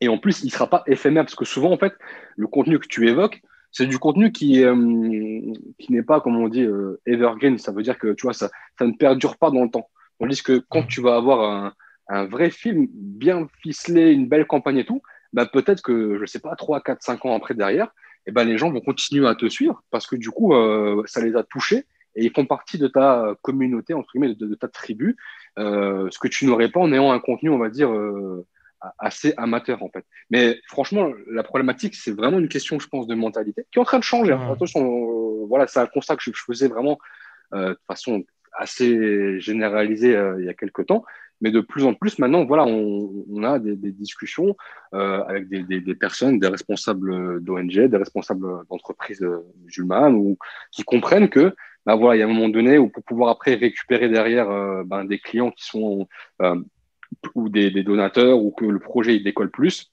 Et en plus, il ne sera pas éphémère, parce que souvent, en fait, le contenu que tu évoques, c'est du contenu qui n'est pas, comme on dit, evergreen. Ça veut dire que, tu vois, ça ne perdure pas dans le temps. Tandis que quand Hmm. tu vas avoir un vrai film bien ficelé, une belle campagne et tout, bah, peut-être que, je ne sais pas, 3 4 5 ans après derrière, eh ben, les gens vont continuer à te suivre parce que du coup, ça les a touchés et ils font partie de ta communauté, entre guillemets, de ta tribu, ce que tu n'aurais pas en ayant un contenu, on va dire, assez amateur en fait. Mais franchement, la problématique, c'est vraiment une question, je pense, de mentalité qui est en train de changer. Hein. Hmm. Attention, voilà, c'est un constat que je faisais vraiment de façon assez généralisée il y a quelques temps. Mais de plus en plus, maintenant, voilà, on a des discussions avec des personnes, des responsables d'ONG, des responsables d'entreprises musulmanes, ou qui comprennent que, bah, voilà, il y a un moment donné où pour pouvoir après récupérer derrière ben, des clients qui sont ou des donateurs ou que le projet il décolle plus,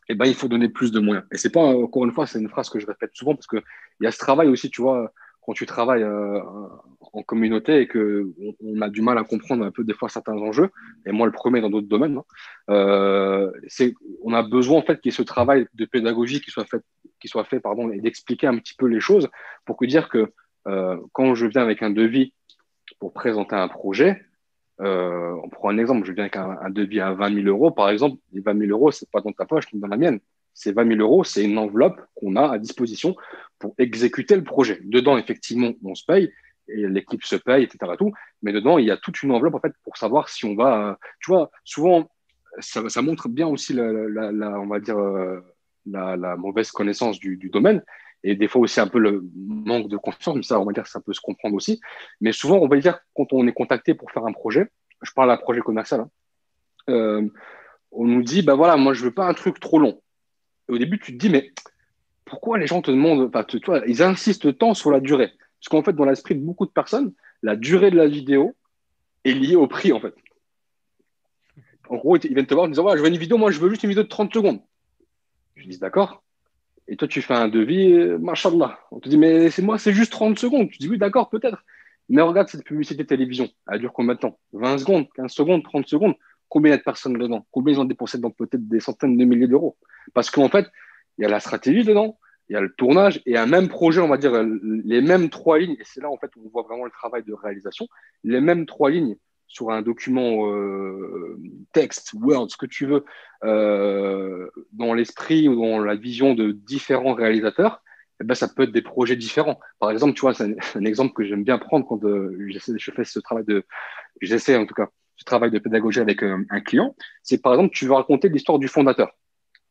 eh ben, il faut donner plus de moyens. Et c'est pas, encore une fois, c'est une phrase que je répète souvent parce qu'il y a ce travail aussi, tu vois, quand tu travailles en communauté et que on a du mal à comprendre un peu des fois certains enjeux, et moi le premier dans d'autres domaines, hein, on a besoin en fait qu'il y ait ce travail de pédagogie qui soit fait pardon, et d'expliquer un petit peu les choses pour que dire que quand je viens avec un devis pour présenter un projet, on prend un exemple, je viens avec un devis à 20 000 euros, par exemple, les 20 000 euros, c'est pas dans ta poche ni dans la mienne. Ces 20 000 euros, c'est une enveloppe qu'on a à disposition pour exécuter le projet. Dedans, effectivement, on se paye et l'équipe se paye, etc. Tout, mais dedans, il y a toute une enveloppe en fait pour savoir si on va. Tu vois, souvent, ça montre bien aussi on va dire, la mauvaise connaissance du domaine. et des fois aussi un peu le manque de confiance, mais ça, on va dire que ça peut se comprendre aussi. Mais souvent, on va dire, quand on est contacté pour faire un projet, je parle d'un projet commercial, hein, euh, on nous dit, bah voilà, moi, je veux pas un truc trop long. Et au début, tu te dis, mais pourquoi les gens te demandent, enfin, tu vois, ils insistent tant sur la durée. Parce qu'en fait, dans l'esprit de beaucoup de personnes, la durée de la vidéo est liée au prix, en fait. En gros, ils viennent te voir en disant, voilà, je veux une vidéo, moi, je veux juste une vidéo de 30 secondes. Je dis, d'accord. Et toi, tu fais un devis, machallah. On te dit, mais c'est moi, c'est juste 30 secondes. Tu dis, oui, d'accord, peut-être. Mais regarde cette publicité télévision. Elle dure combien de temps? 20 secondes, 15 secondes, 30 secondes. Combien il y a de personnes dedans? Combien ils ont dépensé dedans? Peut-être des centaines de milliers d'euros. Parce qu'en fait, il y a la stratégie dedans, il y a le tournage et un même projet, on va dire, les mêmes trois lignes. Et c'est là, en fait, où on voit vraiment le travail de réalisation. Les mêmes trois lignes sur un document texte, Word, ce que tu veux, dans l'esprit ou dans la vision de différents réalisateurs, eh ben, ça peut être des projets différents. Par exemple, tu vois, c'est un exemple que j'aime bien prendre quand je fais ce travail j'essaie en tout cas, ce travail de pédagogie avec un client. C'est par exemple, tu veux raconter l'histoire du fondateur.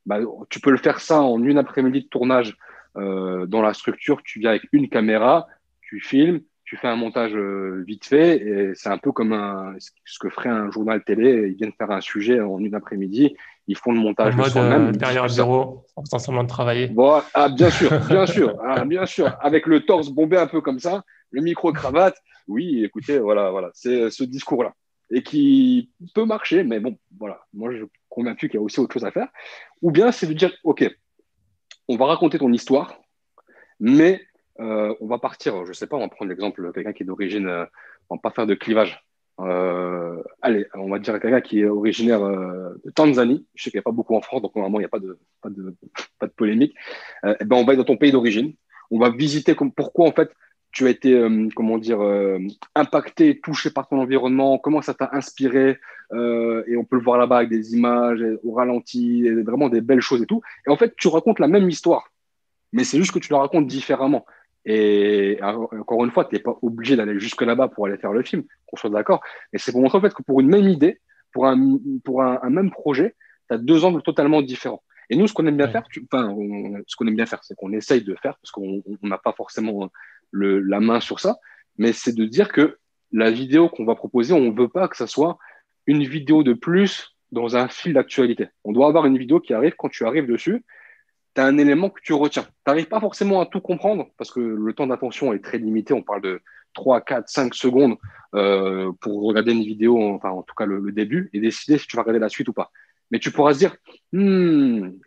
Bah, tu peux le faire ça en une après-midi de tournage dans la structure. Tu viens avec une caméra, tu filmes, tu fais un montage vite fait. Et c'est un peu comme ce que ferait un journal télé. Ils viennent faire un sujet en une après-midi. Ils font le En montage le mode soir même. Ils derrière le diffusent ça. bureau, en faisant semblant de travailler. Bon, ah, bien sûr, bien sûr, ah, bien sûr. Avec le torse bombé un peu comme ça, le micro-cravate. Oui, écoutez, voilà, voilà. C'est ce discours-là. Et qui peut marcher, mais bon, voilà. Moi, je suis convaincu qu'il y a aussi autre chose à faire. Ou bien, c'est de dire, OK, on va raconter ton histoire, mais on va partir, je sais pas, on va prendre l'exemple de quelqu'un qui est d'origine, on va pas faire de clivage. Allez, on va dire quelqu'un qui est originaire de Tanzanie. Je sais qu'il n'y a pas beaucoup en France, donc normalement, il n'y a pas de polémique. Eh ben, on va être dans ton pays d'origine. On va visiter pourquoi, en fait, tu as été, comment dire, impacté, touché par ton environnement, comment ça t'a inspiré. Et on peut le voir là-bas avec des images au ralenti, et vraiment des belles choses et tout. Et en fait, tu racontes la même histoire, mais c'est juste que tu la racontes différemment. Et encore une fois, tu n'es pas obligé d'aller jusque là-bas pour aller faire le film, qu'on soit d'accord. Mais c'est pour montrer en fait que pour une même idée, pour un même projet, tu as deux angles totalement différents. Et nous, ce qu'on aime bien Ouais. faire, ce qu'on aime bien faire, c'est qu'on essaye de faire, parce qu'on n'a pas forcément la main sur ça, mais c'est de dire que la vidéo qu'on va proposer, on ne veut pas que ça soit une vidéo de plus dans un fil d'actualité. On doit avoir une vidéo qui arrive, quand tu arrives dessus, tu as un élément que tu retiens. Tu n'arrives pas forcément à tout comprendre parce que le temps d'attention est très limité. On parle de 3, 4, 5 secondes pour regarder une vidéo, enfin en tout cas le début, et décider si tu vas regarder la suite ou pas. Mais tu pourras se dire,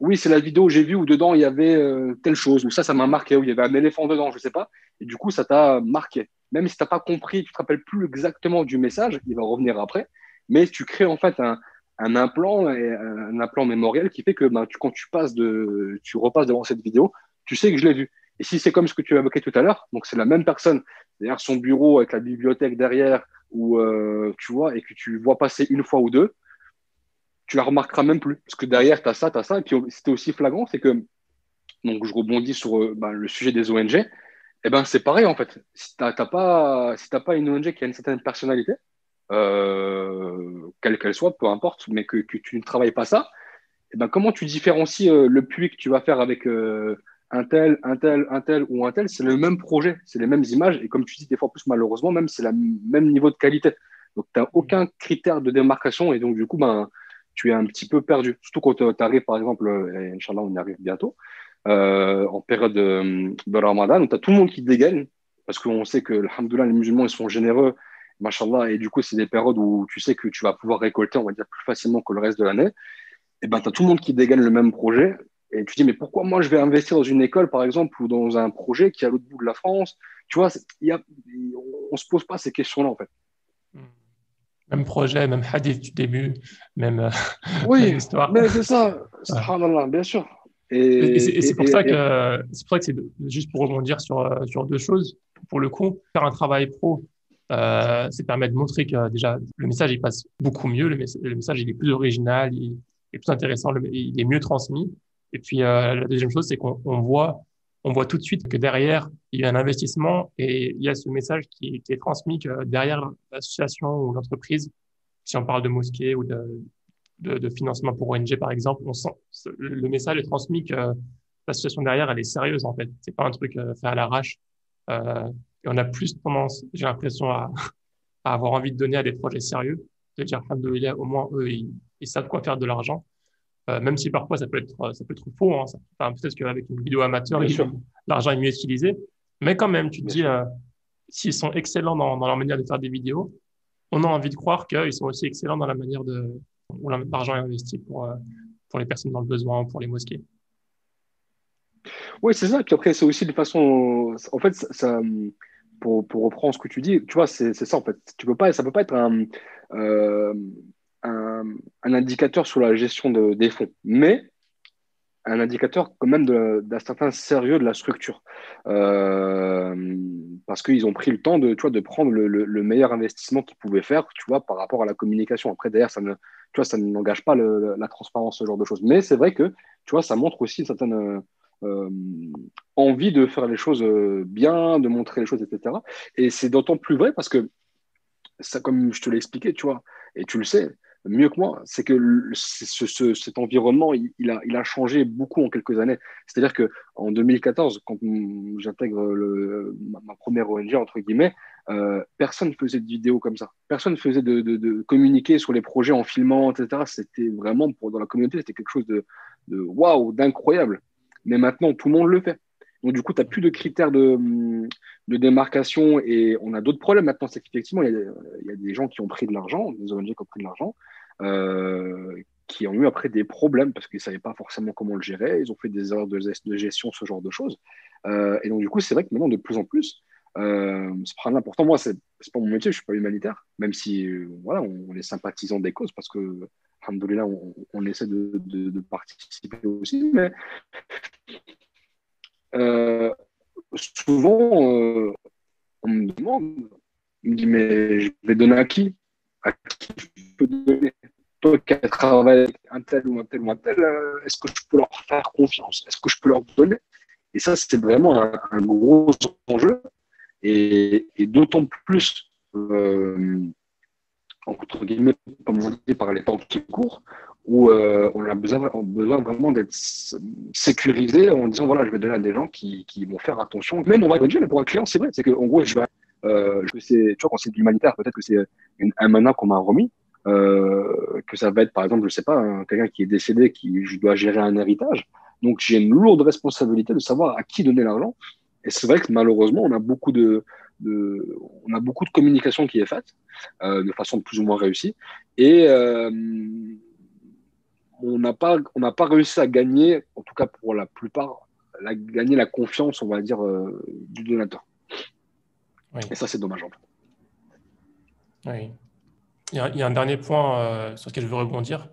oui, c'est la vidéo que j'ai vue où dedans il y avait telle chose, ou ça m'a marqué, où il y avait un éléphant dedans, je ne sais pas. Et du coup, ça t'a marqué. Même si tu n'as pas compris, tu ne te rappelles plus exactement du message, il va revenir après, mais tu crées en fait un implant mémoriel qui fait que ben, quand tu repasses devant cette vidéo, tu sais que je l'ai vu. Et si c'est comme ce que tu as évoqué tout à l'heure, donc c'est la même personne derrière son bureau avec la bibliothèque derrière, ou tu vois, et que tu vois passer une fois ou deux, tu la remarqueras même plus. Parce que derrière, tu as ça, tu as ça. Et puis c'était aussi flagrant, c'est que, donc je rebondis sur ben, le sujet des ONG, eh ben, c'est pareil en fait. Si tu n'as pas une ONG qui a une certaine personnalité, quelle qu'elle soit, peu importe, mais que tu ne travailles pas ça, et ben comment tu différencies le puits que tu vas faire avec un tel ou un tel, c'est le même projet, c'est les mêmes images, et comme tu dis, des fois plus malheureusement, même c'est le même niveau de qualité. Donc tu n'as aucun critère de démarcation, et donc du coup, ben, tu es un petit peu perdu. Surtout quand tu arrives, par exemple, et Inch'Allah, on y arrive bientôt, en période de Ramadan, où tu as tout le monde qui dégaine, parce qu'on sait que, alhamdoulilah, les musulmans, ils sont généreux, machallah, et du coup, c'est des périodes où tu sais que tu vas pouvoir récolter, on va dire, plus facilement que le reste de l'année. Et ben, tu as tout le monde qui dégaine le même projet. Et tu dis, mais pourquoi moi je vais investir dans une école, par exemple, ou dans un projet qui est à l'autre bout de la France? Tu vois, on ne se pose pas ces questions-là, en fait. Même projet, même hadith du début, même, même Oui, histoire. mais c'est ça, Ouais. subhanallah, bien sûr. Et c'est pour ça Et que c'est juste pour rebondir sur deux choses. Pour le coup, faire un travail pro, c'est permet de montrer que déjà le message il passe beaucoup mieux, le message il est plus original, il est plus intéressant, il est mieux transmis. Et puis la deuxième chose, c'est on voit tout de suite que derrière il y a un investissement et il y a ce message qui est transmis que derrière l'association ou l'entreprise, si on parle de mosquée ou de financement pour ONG, par exemple, on sent le message est transmis que la situation derrière, elle est sérieuse, en fait. C'est pas un truc fait à l'arrache. Et on a plus tendance, j'ai l'impression, à avoir envie de donner à des projets sérieux. De dire, alhamdoulilah, au moins, eux, ils savent quoi faire de l'argent. Même si parfois, ça peut être faux. Hein. Enfin, peut-être qu'avec une vidéo amateur, Bien sûr, l'argent est mieux utilisé. Mais quand même, tu te bien dis, sûr. s'ils sont excellents dans leur manière de faire des vidéos, on a envie de croire qu'ils sont aussi excellents dans la manière où l'argent est investi pour les personnes dans le besoin, pour les mosquées. Oui, c'est ça. Puis après, c'est aussi de façon. En fait, pour reprendre ce que tu dis, tu vois, c'est ça en fait. Ça peut pas être euh, un, un indicateur sur la gestion des fonds, mais un indicateur quand même d'un certain sérieux de la structure. Parce qu'ils ont pris le temps tu vois, de prendre le meilleur investissement qu'ils pouvaient faire, tu vois, par rapport à la communication. Après, derrière, tu vois, ça n'engage pas la transparence, ce genre de choses. Mais c'est vrai que, tu vois, ça montre aussi une certaine euh, envie de faire les choses bien, de montrer les choses, etc. Et c'est d'autant plus vrai parce que ça, comme je te l'ai expliqué, tu vois, et tu le sais mieux que moi, c'est que cet environnement, il a changé beaucoup en quelques années. C'est-à-dire que en 2014, quand j'intègre ma première ONG, entre guillemets, personne ne faisait de vidéos comme ça. Personne ne faisait de communiquer sur les projets en filmant, etc. C'était vraiment, dans la communauté, c'était quelque chose de waouh, d'incroyable. Mais maintenant, tout le monde le fait. Donc, du coup, tu n'as plus de critères de démarcation et on a d'autres problèmes maintenant. C'est qu'effectivement, il y a des gens qui ont pris de l'argent, des ONG qui ont pris de l'argent, qui ont eu après des problèmes parce qu'ils ne savaient pas forcément comment le gérer. Ils ont fait des erreurs de gestion, ce genre de choses. Et donc, du coup, c'est vrai que maintenant, de plus en plus, c'est vraiment important. Moi, c'est pas mon métier, je ne suis pas humanitaire, même si voilà, on est sympathisant des causes parce que, alhamdoulilah, on essaie de participer aussi. Mais euh, souvent, on me demande, on me dit, mais je vais donner à qui? À qui je peux donner? Toi qui as travaillé avec un tel ou un tel ou un tel, est-ce que je peux leur faire confiance? Est-ce que je peux leur donner? Et ça, c'est vraiment un gros enjeu. Et d'autant plus, entre guillemets, comme on dit, par les temps qui courent, où on a besoin vraiment d'être sécurisé en disant voilà, je vais donner à des gens qui vont faire attention. Même on va dire, mais pour un client, c'est vrai, c'est qu'en gros, tu vois, quand c'est de l'humanitaire, peut-être que c'est un mana qu'on m'a remis, que ça va être par exemple, je sais pas, quelqu'un qui est décédé, je dois gérer un héritage. Donc j'ai une lourde responsabilité de savoir à qui donner l'argent. Et c'est vrai que malheureusement, on a beaucoup de communication qui est faite de façon plus ou moins réussie. Et on n'a pas réussi à gagner, en tout cas pour la plupart, gagner la confiance, on va dire, du donateur. Oui. Et ça, c'est dommage en fait. Oui. Il y a un dernier point sur lequel je veux rebondir.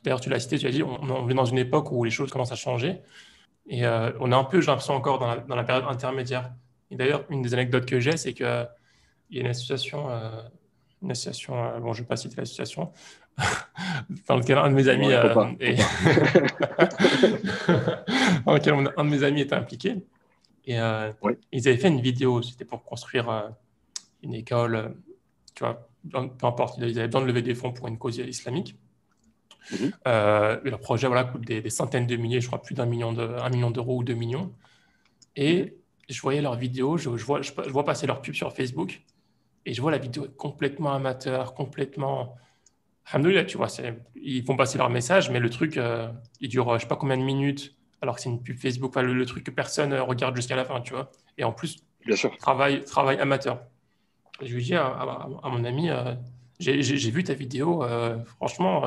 D'ailleurs, tu l'as cité, tu as dit, on est dans une époque où les choses commencent à changer. Et on est un peu, j'ai l'impression, encore dans la période intermédiaire. Et d'ailleurs, une des anecdotes que j'ai, c'est qu'il y a une association, bon, je ne vais pas citer l'association, dans laquelle un de mes amis, Ouais, faut pas. dans laquelle un de mes amis était impliqué. Et Ouais. ils avaient fait une vidéo, c'était pour construire une école, tu vois, peu importe, ils avaient besoin de lever des fonds pour une cause islamique. Mhm. Et leur projet voilà, coûte des centaines de milliers, je crois plus $1 million ou 2 millions. Et je voyais leurs vidéos, je vois passer leur pub sur Facebook, et je vois la vidéo complètement amateur, complètement. Alhamdoulilah, tu vois, ils font passer leur message, mais le truc, il dure je sais pas combien de minutes, alors que c'est une pub Facebook, enfin, le truc que personne regarde jusqu'à la fin, tu vois. Et en plus, Bien sûr. travail amateur. Et je lui dis à mon ami, j'ai vu ta vidéo, franchement,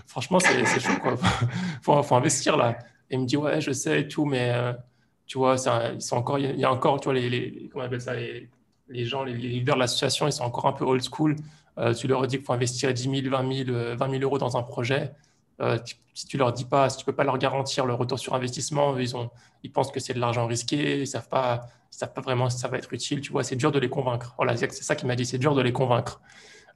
franchement, c'est chaud, quoi. Faut investir là. Et il me dit, ouais, je sais et tout, mais tu vois, ils sont encore, il y a encore, tu vois, comment on appelle ça, les gens, les leaders de l'association, ils sont encore un peu old school. Tu leur dis qu'il faut investir 10 000, 20 000 euros dans un projet. Si tu leur dis pas, si tu peux pas leur garantir le retour sur investissement, ils pensent que c'est de l'argent risqué, ils savent pas vraiment si ça va être utile. Tu vois, c'est dur de les convaincre. Voilà, c'est ça qu'il m'a dit, c'est dur de les convaincre.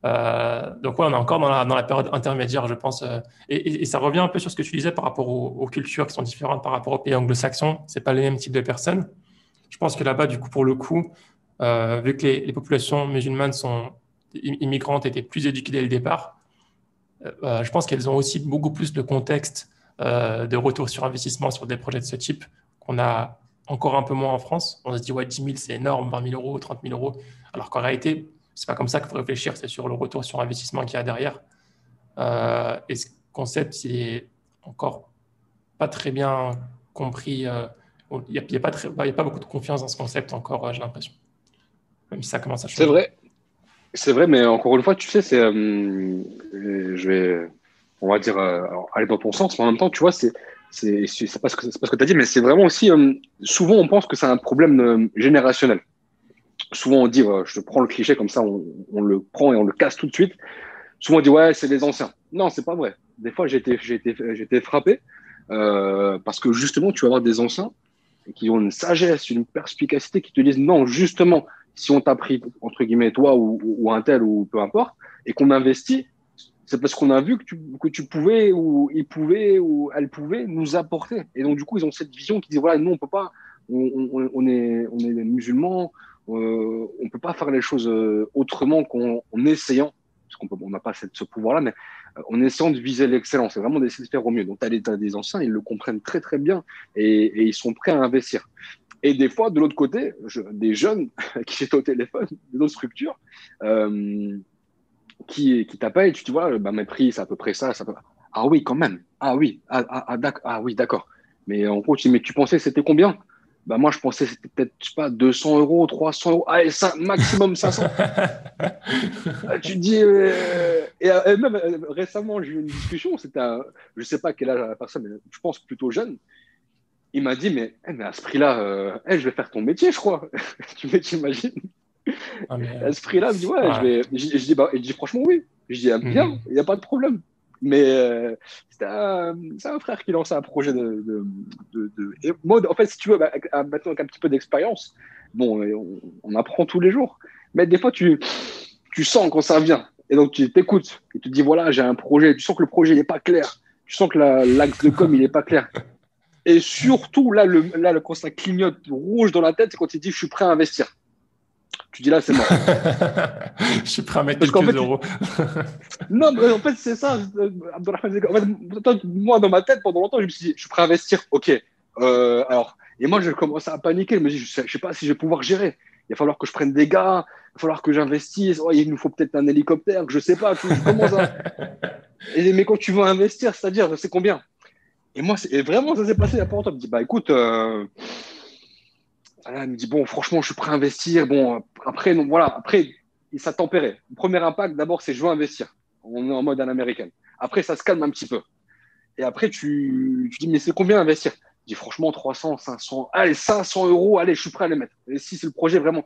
Donc ouais, on est encore dans la période intermédiaire, je pense. Et ça revient un peu sur ce que tu disais par rapport aux cultures qui sont différentes par rapport aux pays anglo-saxons. C'est pas les mêmes types de personnes. Je pense que là-bas, du coup, pour le coup, vu que les populations musulmanes sont immigrantes, étaient plus éduquées dès le départ, je pense qu'elles ont aussi beaucoup plus de contexte de retour sur investissement sur des projets de ce type qu'on a encore un peu moins en France. On se dit, ouais, 10 000, c'est énorme, 20 000 euros, 30 000 euros. Alors qu'en réalité, c'est pas comme ça qu'il faut réfléchir, c'est sur le retour sur investissement qu'il y a derrière. Et ce concept, il est encore pas très bien compris. Il n'y a pas beaucoup de confiance dans ce concept encore, j'ai l'impression. Même si ça commence à changer. C'est vrai, mais encore une fois, tu sais, je vais, on va dire, alors, aller dans ton sens, mais en même temps, tu vois, c'est pas ce que tu as dit, mais c'est vraiment aussi, souvent, on pense que c'est un problème générationnel. Souvent, on dit, je te prends le cliché comme ça, on le prend et on le casse tout de suite. Souvent, on dit, ouais, c'est les anciens. Non, c'est pas vrai. Des fois, j'ai été frappé parce que justement, tu vas avoir des anciens qui ont une sagesse, une perspicacité qui te disent, non, justement, si on t'a pris, entre guillemets, toi ou un tel ou peu importe, et qu'on investit, c'est parce qu'on a vu que tu pouvais ou il pouvait ou elle pouvait nous apporter. Et donc, du coup, ils ont cette vision qui dit, voilà, nous, on peut pas, on est des musulmans, on peut pas faire les choses autrement qu'en essayant, parce qu'on n'a pas ce pouvoir-là, mais en essayant de viser l'excellence, c'est vraiment d'essayer de faire au mieux. Donc, tu as des anciens, ils le comprennent très, très bien et ils sont prêts à investir. Et des fois, de l'autre côté, des jeunes qui étaient au téléphone, d'autres structures, qui t'appellent et tu te dis, voilà, bah, mes prix, c'est à peu près ça, ça peut... Ah oui, quand même. Ah oui, ah oui, d'accord. Mais en gros, mais tu pensais que c'était combien? Bah, moi, je pensais que c'était peut-être, je sais pas, 200 euros, 300 euros. Allez, maximum 500. Tu te dis, et même récemment, j'ai eu une discussion, je sais pas quel âge a la personne, mais je pense plutôt jeune. Il m'a dit, mais à ce prix-là, je vais faire ton métier, je crois. Tu t'imagines? Ah, mais, À ce prix-là, il me dit, ouais, ouais. je dis, franchement, oui. Je dis, bien, il n'y a pas de problème. Mais c'est un frère qui lançait un projet et moi, en fait, si tu veux, maintenant avec un petit peu d'expérience, bon, on apprend tous les jours. Mais des fois, tu sens quand ça vient. Et donc, tu t'écoutes. Et tu te dis, voilà, j'ai un projet. Tu sens que le projet n'est pas clair. Tu sens que l'axe de com, il n'est pas clair. Et surtout, là, quand ça clignote rouge dans la tête, c'est quand il dit, je suis prêt à investir. Tu dis, là, c'est mort. Je suis prêt à mettre quelques euros. Non, mais en fait, c'est ça. Abdelrahman, en fait, moi, dans ma tête, pendant longtemps, je me suis dit, je suis prêt à investir. OK. Alors, et moi, je commence à paniquer. Je me dis, je ne sais pas si je vais pouvoir gérer. Il va falloir que je prenne des gars. Il va falloir que j'investisse. Oh, il nous faut peut-être un hélicoptère. Je ne sais pas. Je commence à... Mais quand tu veux investir, c'est-à-dire, c'est combien? Et moi, vraiment, ça s'est passé il n'y a pas longtemps. Je me dis, bah écoute, elle me dit, bon, franchement, je suis prêt à investir. Bon, après, non, voilà, après, ça tempérait. Le premier impact, d'abord, c'est je veux investir. On est en mode à l'américaine. Après, ça se calme un petit peu. Et après, tu dis, mais c'est combien investir? Je dis, franchement, 300, 500, allez, 500 euros, allez, je suis prêt à les mettre. Et si c'est le projet vraiment,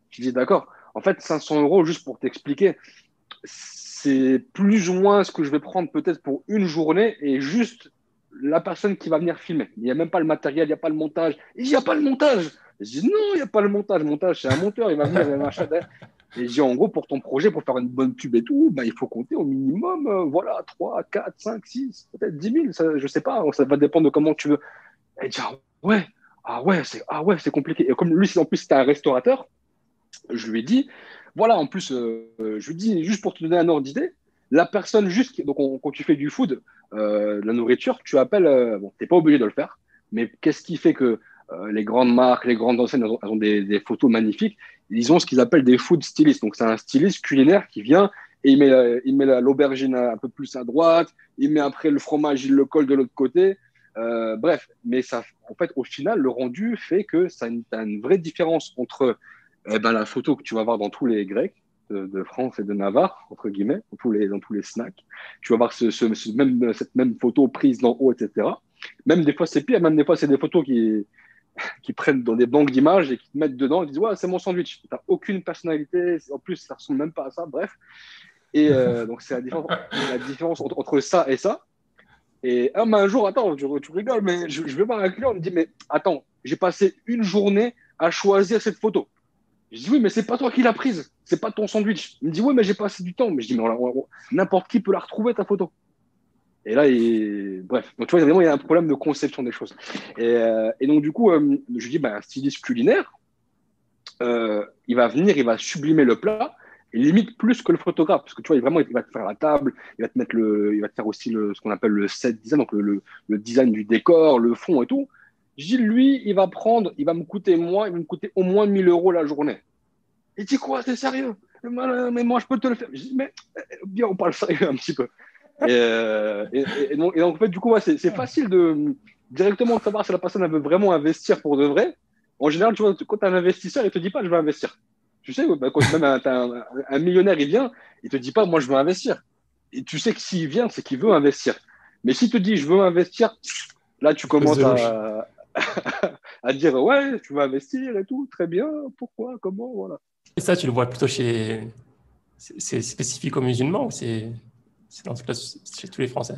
tu dis, d'accord. En fait, 500 euros, juste pour t'expliquer, c'est plus ou moins ce que je vais prendre peut-être pour une journée et juste la personne qui va venir filmer. Il n'y a même pas le matériel, il n'y a pas le montage. Il n'y a pas le montage. Je dis non, il n'y a pas le montage. Le montage, c'est un monteur, il va venir, il va machin. Et je dis en gros, pour ton projet, pour faire une bonne pub et tout, ben, il faut compter au minimum, voilà, 3, 4, 5, 6, peut-être 10 000. Ça, je ne sais pas, ça va dépendre de comment tu veux. Et je dis ah ouais, c'est compliqué. Et comme lui, en plus, c'était un restaurateur, je lui ai dit, voilà, en plus, je lui dis, juste pour te donner un ordre d'idée, la personne juste, donc quand tu fais du food, de la nourriture, tu appelles, bon, tu n'es pas obligé de le faire, mais qu'est-ce qui fait que les grandes marques, les grandes enseignes, elles ont des photos magnifiques. Ils ont ce qu'ils appellent des food stylists. Donc, c'est un styliste culinaire qui vient et il met l'aubergine un peu plus à droite, il met après le fromage, il le colle de l'autre côté. Bref, mais ça, en fait, au final, le rendu fait que ça a une vraie différence entre la photo que tu vas voir dans tous les Grecs de France et de Navarre, entre guillemets, dans tous les snacks. Tu vas voir cette même photo prise d'en haut, etc. Même des fois, c'est pire. Même des fois, c'est des photos qui prennent dans des banques d'images et qui te mettent dedans et disent ouais, c'est mon sandwich. Tu n'as aucune personnalité. En plus, ça ne ressemble même pas à ça. Bref. Et donc, c'est la différence entre ça et ça. Et un jour, attends, tu rigoles, mais je vais voir un client, il me dit mais attends, j'ai passé une journée à choisir cette photo. Je dis oui, mais c'est pas toi qui l'as prise, c'est pas ton sandwich. Il me dit oui, mais j'ai passé du temps. Mais je dis mais n'importe qui peut la retrouver ta photo. Et là, bref, donc tu vois, vraiment, il y a un problème de conception des choses. Et donc du coup, je dis un styliste culinaire, il va venir, il va sublimer le plat Et limite plus que le photographe, parce que tu vois, vraiment, il va te faire la table, il va te faire aussi ce qu'on appelle le set design, donc le design du décor, le fond et tout. Je dis, lui, il va me coûter au moins 1 000 € la journée. Il dit quoi, t'es sérieux? Mais moi, je peux te le faire. Je dis, mais bien, on parle sérieux un petit peu. Et donc, en fait, du coup, ouais, c'est facile directement de savoir si la personne elle veut vraiment investir pour de vrai. En général, tu vois, quand tu as un investisseur, il ne te dit pas, je veux investir. Tu sais, bah, quand même un millionnaire, il vient, il ne te dit pas, moi, je veux investir. Et tu sais que s'il vient, c'est qu'il veut investir. Mais s'il te dit, je veux investir, là, tu commences à dire, ouais, tu veux investir et tout, très bien, pourquoi, comment, voilà. Et ça, tu le vois plutôt c'est spécifique aux musulmans ou c'est chez tous les Français?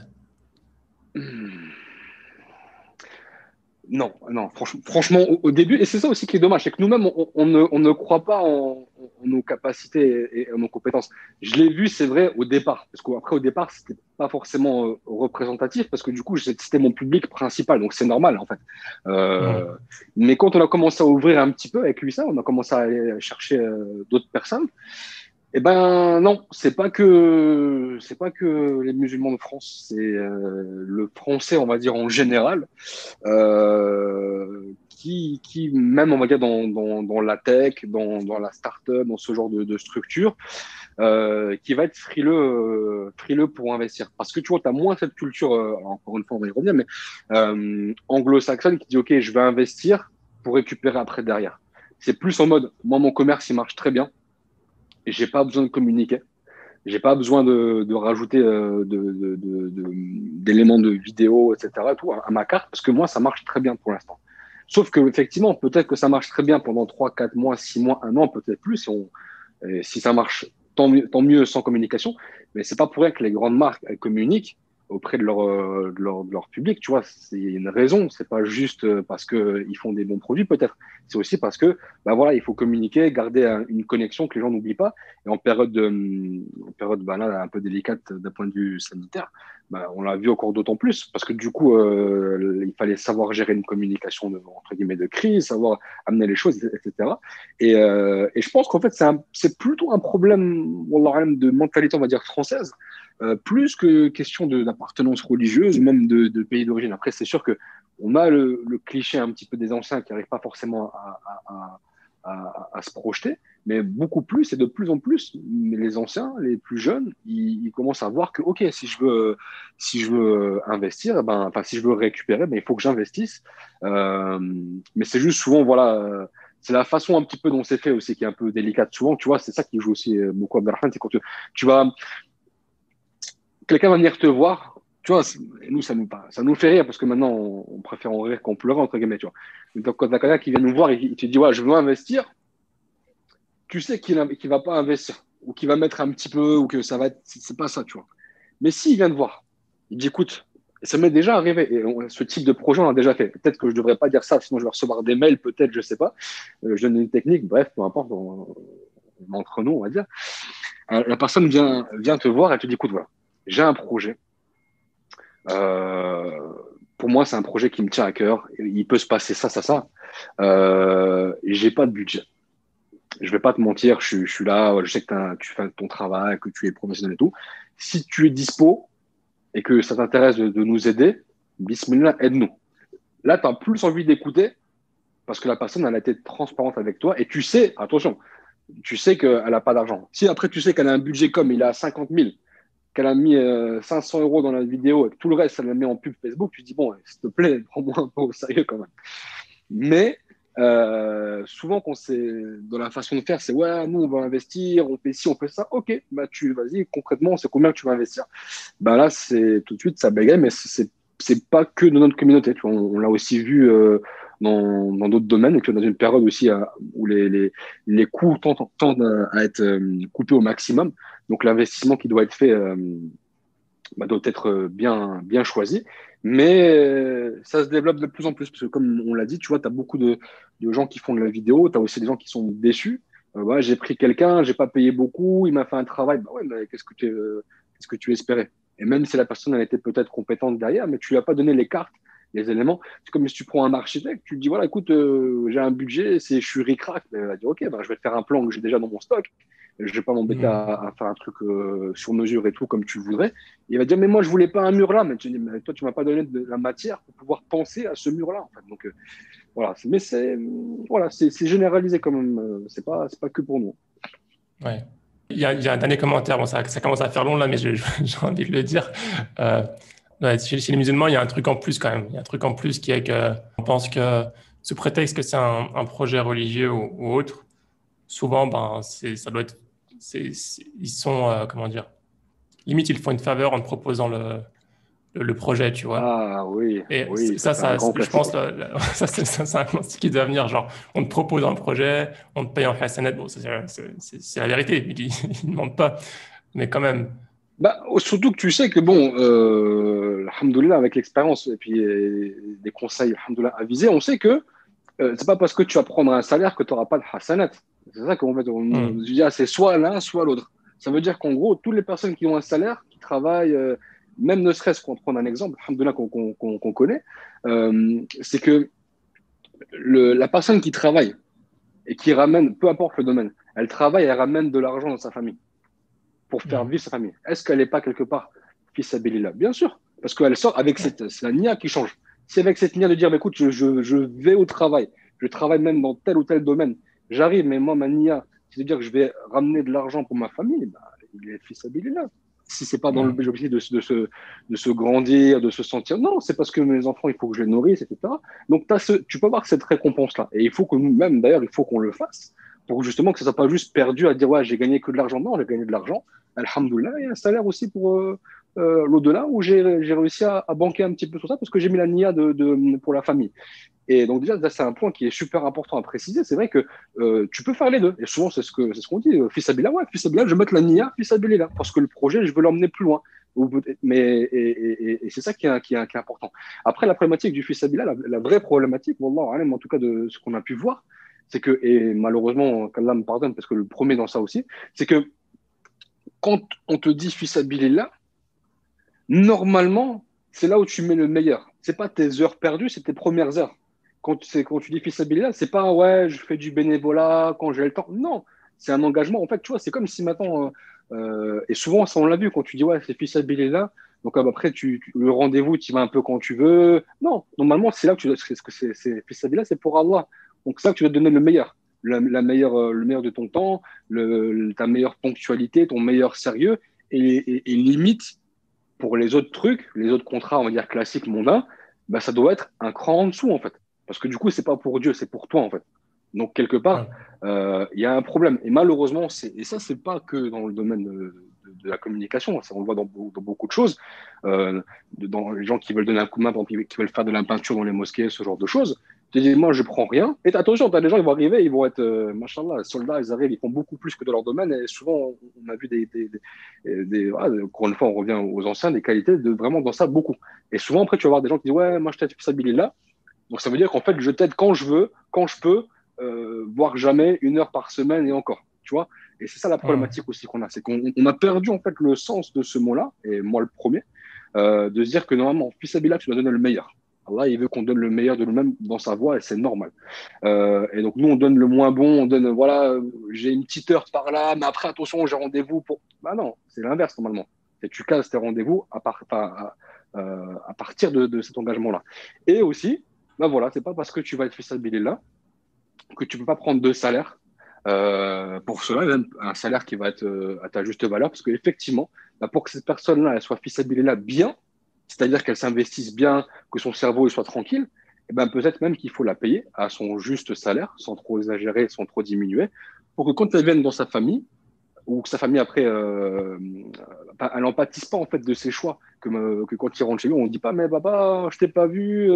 Non, non, franchement, au début, et c'est ça aussi qui est dommage, c'est que nous-mêmes, on ne croit pas en nos capacités et en nos compétences. Je l'ai vu, c'est vrai, au départ, parce qu'après, au départ, c'était pas forcément représentatif, parce que du coup, c'était mon public principal, donc c'est normal, en fait. Mais quand on a commencé à ouvrir un petit peu avec lui, ça, on a commencé à aller chercher d'autres personnes. Eh ben non, c'est pas que les musulmans de France, c'est le français, on va dire en général, qui même on va dire dans la tech, dans la start-up, dans ce genre de structure, qui va être frileux pour investir. Parce que tu vois, tu as moins cette culture, encore une fois, on va y revenir, mais anglo-saxonne qui dit, OK, je vais investir pour récupérer après derrière. C'est plus en mode, moi, mon commerce, il marche très bien. J'ai pas besoin de communiquer. J'ai pas besoin de rajouter d'éléments de vidéo, etc. Tout, à ma carte, parce que moi, ça marche très bien pour l'instant. Sauf que effectivement, peut-être que ça marche très bien pendant 3, 4 mois, 6 mois, 1 an, peut-être plus. Si ça marche, tant mieux sans communication. Mais c'est pas pour rien que les grandes marques elles communiquent auprès de leur public. Tu vois, c'est une raison. C'est pas juste parce qu'ils font des bons produits, peut-être. C'est aussi parce que, ben voilà, il faut communiquer, garder une connexion que les gens n'oublient pas. Et en période ben là, un peu délicate d'un point de vue sanitaire, ben, on l'a vu encore d'autant plus parce que du coup, il fallait savoir gérer une communication entre guillemets de crise, savoir amener les choses, etc. Et je pense qu'en fait, c'est plutôt un problème de mentalité, on va dire, française, plus que question d'appartenance religieuse, même de pays d'origine. Après, c'est sûr qu'on a le cliché un petit peu des anciens qui n'arrivent pas forcément à se projeter, mais beaucoup plus et de plus en plus, les anciens, les plus jeunes, ils commencent à voir que, OK, si je veux investir, si je veux récupérer, il faut que j'investisse. Mais c'est juste souvent, voilà, c'est la façon un petit peu dont c'est fait aussi qui est un peu délicate. Souvent, tu vois, c'est ça qui joue aussi beaucoup à Abdelrahman, c'est quand quelqu'un va venir te voir, tu vois, et nous, ça nous fait rire parce que maintenant, on préfère en rire qu'en pleurer, entre guillemets, tu vois. Donc, quand t'as quelqu'un qui vient nous voir et qui te dit, ouais, je veux investir, tu sais qu'il va pas investir ou qu'il va mettre un petit peu ou que ça va être, c'est pas ça, tu vois. Mais s'il vient te voir, il dit, écoute, ça m'est déjà arrivé, et ce type de projet, on l'a déjà fait. Peut-être que je devrais pas dire ça, sinon je vais recevoir des mails, peut-être, je sais pas. Je donne une technique, bref, peu importe, entre nous, on va dire. La personne vient te voir et te dit, écoute, voilà, j'ai un projet. Pour moi, c'est un projet qui me tient à cœur. Il peut se passer ça, ça, ça. J'ai pas de budget. Je vais pas te mentir, je suis là, je sais que tu fais ton travail, que tu es professionnel et tout. Si tu es dispo et que ça t'intéresse de nous aider, bismillah, aide-nous. Là, tu as plus envie d'écouter parce que la personne, elle a été transparente avec toi et tu sais, attention, tu sais qu'elle n'a pas d'argent. Si après, tu sais qu'elle a un budget comme il a 50 000, qu'elle a mis 500 € dans la vidéo et que tout le reste, elle la met en pub Facebook, tu te dis, bon, s'il te plaît, prends-moi un peu au sérieux quand même. Mais souvent, quand c'est dans la façon de faire, c'est ouais, nous, on va investir, on fait ci, on fait ça. OK, vas-y, concrètement, c'est combien que tu vas investir? Là, c'est tout de suite, ça bégaye, mais c'est pas que dans notre communauté. Tu vois, on l'a aussi vu dans d'autres domaines, et que dans une période aussi où les coûts tendent à être coupés au maximum. Donc, l'investissement qui doit être fait doit être bien choisi. Mais ça se développe de plus en plus, parce que comme on l'a dit, tu vois, tu as beaucoup de gens qui font de la vidéo, tu as aussi des gens qui sont déçus. J'ai pris quelqu'un, j'ai pas payé beaucoup, il m'a fait un travail. Ouais, mais qu'est-ce que tu espérais? Et même si la personne elle était peut-être compétente derrière, mais tu lui as pas donné les cartes, les éléments. C'est comme si tu prends un architecte, tu lui dis, voilà, écoute, j'ai un budget, je suis ric-rac. Il va dire, OK, je vais te faire un plan que j'ai déjà dans mon stock. je vais pas m'embêter Mm. à faire un truc sur mesure et tout comme tu voudrais. Il va dire, mais moi, je voulais pas un mur là. Mais tu dis, mais toi, tu m'as pas donné de la matière pour pouvoir penser à ce mur-là, en fait. Donc, voilà. Mais c'est généralisé quand même. C'est pas que pour nous. Ouais. Il y a un dernier commentaire, bon, ça commence à faire long là, mais j'ai envie de le dire. Euh, ouais, chez les musulmans, il y a un truc en plus quand même. Il y a un truc en plus qui est que on pense que, sous prétexte que c'est un projet religieux ou autre, souvent, ben, ça doit être, ils sont, comment dire, limite, ils font une faveur en te proposant le projet, tu vois. Ah oui, Et oui, ça c'est un grand je classique. pense, ça, c'est un classique qui doit venir. Genre, on te propose un projet, on te paye en hasanat. Bon, c'est la vérité. Ils ne mentent pas. Mais quand même, Bah, surtout que tu sais que, bon, alhamdoulilah, avec l'expérience et puis des conseils, alhamdoulilah, avisés, on sait que c'est pas parce que tu vas prendre un salaire que tu n'auras pas de hasanat. C'est ça qu'en fait, hmm, je dis, ah, c'est soit l'un, soit l'autre. Ça veut dire qu'en gros, toutes les personnes qui ont un salaire, qui travaillent, même ne serait-ce qu'on prend un exemple, alhamdoulilah, qu'on connaît, c'est que la personne qui travaille et qui ramène, peu importe le domaine, elle travaille et elle ramène de l'argent dans sa famille pour faire hmm, vivre sa famille. Est-ce qu'elle n'est pas quelque part fils là? Bien sûr, parce qu'elle sort avec ouais, c'est la nia qui change. C'est avec cette nia de dire, bah, écoute, je vais au travail, je travaille même dans tel ou tel domaine, j'arrive, mais moi, ma nia, c'est de dire que je vais ramener de l'argent pour ma famille, bah, il est fils là. Si c'est pas dans hmm, l'objectif de se grandir, de se sentir, non, c'est parce que mes enfants, il faut que je les nourrisse, etc. Donc, tu peux avoir cette récompense-là. Et il faut que nous-mêmes, d'ailleurs, il faut qu'on le fasse pour justement que ça soit pas juste perdu à dire, ouais, j'ai gagné que de l'argent. Non, j'ai gagné de l'argent. Alhamdoulilah, il y a un salaire aussi pour l'au-delà où j'ai réussi à banquer un petit peu sur ça parce que j'ai mis la nia pour la famille. Et donc déjà, c'est un point qui est super important à préciser. C'est vrai que tu peux faire les deux. Et souvent, c'est ce qu'on dit. Fils Abila, ouais, fils Abila, je vais mettre la nia, fils Abila, parce que le projet, je veux l'emmener plus loin. Et c'est ça qui est important. Après, la problématique du fils Abila, la vraie problématique, wallah, en tout cas de ce qu'on a pu voir, c'est que, et malheureusement, qu'Allah me pardonne, parce que le premier dans ça aussi, c'est que quand on te dit fils Abila, normalement, c'est là où tu mets le meilleur. C'est pas tes heures perdues, c'est tes premières heures. Quand tu dis fils Abilillah, c'est pas ouais, je fais du bénévolat quand j'ai le temps. Non, c'est un engagement. En fait, tu vois, c'est comme si maintenant, et souvent, ça on l'a vu, quand tu dis ouais, c'est fils Abilillah, donc après, le rendez-vous, tu y vas un peu quand tu veux. Non, normalement, c'est là que c'est fils Abilillah, c'est pour Allah. Donc, c'est là que tu vas te donner le meilleur. Le meilleur de ton temps, ta meilleure ponctualité, ton meilleur sérieux, et limite, pour les autres trucs, les autres contrats, on va dire classiques, mondains, bah, ça doit être un cran en dessous, en fait. Parce que du coup, c'est pas pour Dieu, c'est pour toi, en fait. Donc, quelque part, ouais, il y a un problème. Et malheureusement, et ça, c'est pas que dans le domaine de la communication, ça, on le voit dans beaucoup de choses. Dans les gens qui veulent donner un coup de main, par exemple, qui veulent faire de la peinture dans les mosquées, ce genre de choses. Tu dis, moi, je prends rien. Et attention, tu as des gens, ils vont arriver, ils vont être, machallah, soldats, ils arrivent, ils font beaucoup plus que dans leur domaine. Et souvent, on a vu encore une fois, on revient aux anciens, des qualités de vraiment dans ça, beaucoup. Et souvent, après, tu vas voir des gens qui disent, ouais, moi, je t'aide sur là. Donc, ça veut dire qu'en fait, je t'aide quand je veux, quand je peux, voire jamais 1 heure par semaine et encore. Tu vois? Et c'est ça la hmm, problématique aussi qu'on a. C'est qu'on a perdu, en fait, le sens de ce mot-là, et moi, le premier, de se dire que normalement, fils Abila, tu dois donner le meilleur. Allah, il veut qu'on donne le meilleur de nous-mêmes dans sa voie et c'est normal. Et donc, nous, on donne le moins bon, on donne, voilà, j'ai une petite heure par là, mais après, attention, j'ai rendez-vous pour. Bah non, c'est l'inverse normalement. Et tu casses tes rendez-vous à partir de cet engagement-là. Et aussi, bah voilà, c'est pas parce que tu vas être fils là que tu peux pas prendre 2 salaires pour cela, même un salaire qui va être à ta juste valeur, parce qu'effectivement, bah, pour que cette personne-là elle soit fils là bien, c'est-à-dire qu'elle s'investisse bien, que son cerveau il soit tranquille, et ben peut-être même qu'il faut la payer à son juste salaire, sans trop exagérer, sans trop diminuer, pour que quand elle vienne dans sa famille, ou que sa famille après, elle n'en pâtisse pas en fait de ses choix, que quand il rentre chez lui, on ne dit pas mais papa, je t'ai pas vu,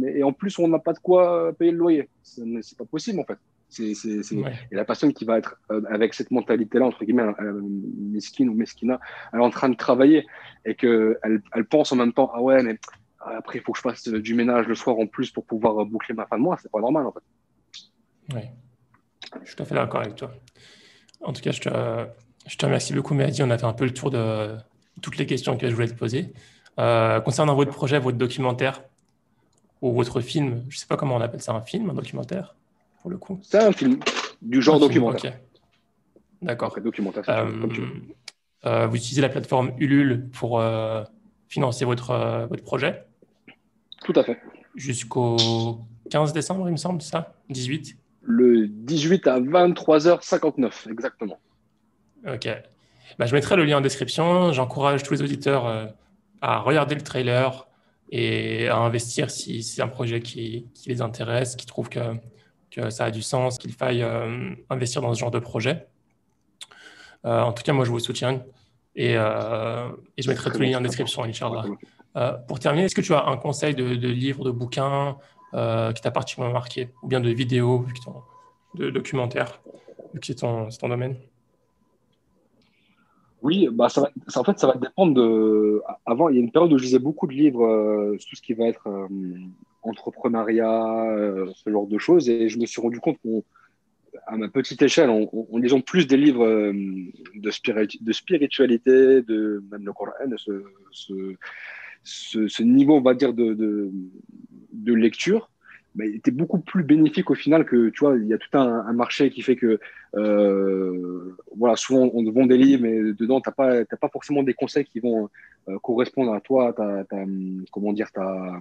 et en plus on n'a pas de quoi payer le loyer. C'est pas possible en fait. ouais. Et la personne qui va être avec cette mentalité-là, entre guillemets, mesquine ou mesquina, elle est en train de travailler et elle pense en même temps, ah ouais, mais après il faut que je fasse du ménage le soir en plus pour pouvoir boucler ma fin de mois, c'est pas normal en fait. Ouais. Je suis tout à fait d'accord avec toi. En tout cas, je te remercie beaucoup, Mehdi. On a fait un peu le tour de toutes les questions que je voulais te poser. Concernant votre projet, votre documentaire ou votre film, je ne sais pas comment on appelle ça, un film, un documentaire, pour le coup. C'est un film du Un genre film, documentaire. ok. D'accord. Après, documentaire, si tu veux, comme tu veux. Vous utilisez la plateforme Ulule pour financer votre projet Tout à fait. jusqu'au 15 décembre, il me semble, c'est ça? 18? Le 18 à 23h59, exactement. Ok. Bah, je mettrai le lien en description. J'encourage tous les auditeurs à regarder le trailer et à investir si c'est un projet qui les intéresse, qui trouvent que ça a du sens, qu'il faille investir dans ce genre de projet. En tout cas, moi, je vous soutiens et je mettrai tous les liens en description, Inch'Allah. Pour terminer, est-ce que tu as un conseil de livre, de bouquin qui t'a particulièrement marqué, ou bien de vidéos, de documentaires, vu que c'est ton domaine? Oui, bah en fait, ça va dépendre de. Avant, il y a une période où je lisais beaucoup de livres, tout ce qui va être entrepreneuriat, ce genre de choses, et je me suis rendu compte qu'à ma petite échelle, en lisant plus des livres de spiritualité, de même le Coran, ce niveau, on va dire, de lecture, bah, il était beaucoup plus bénéfique au final que, tu vois, il y a tout un marché qui fait que, voilà, souvent on te vend des livres, mais dedans, t'as pas forcément des conseils qui vont correspondre à toi, comment dire, t'as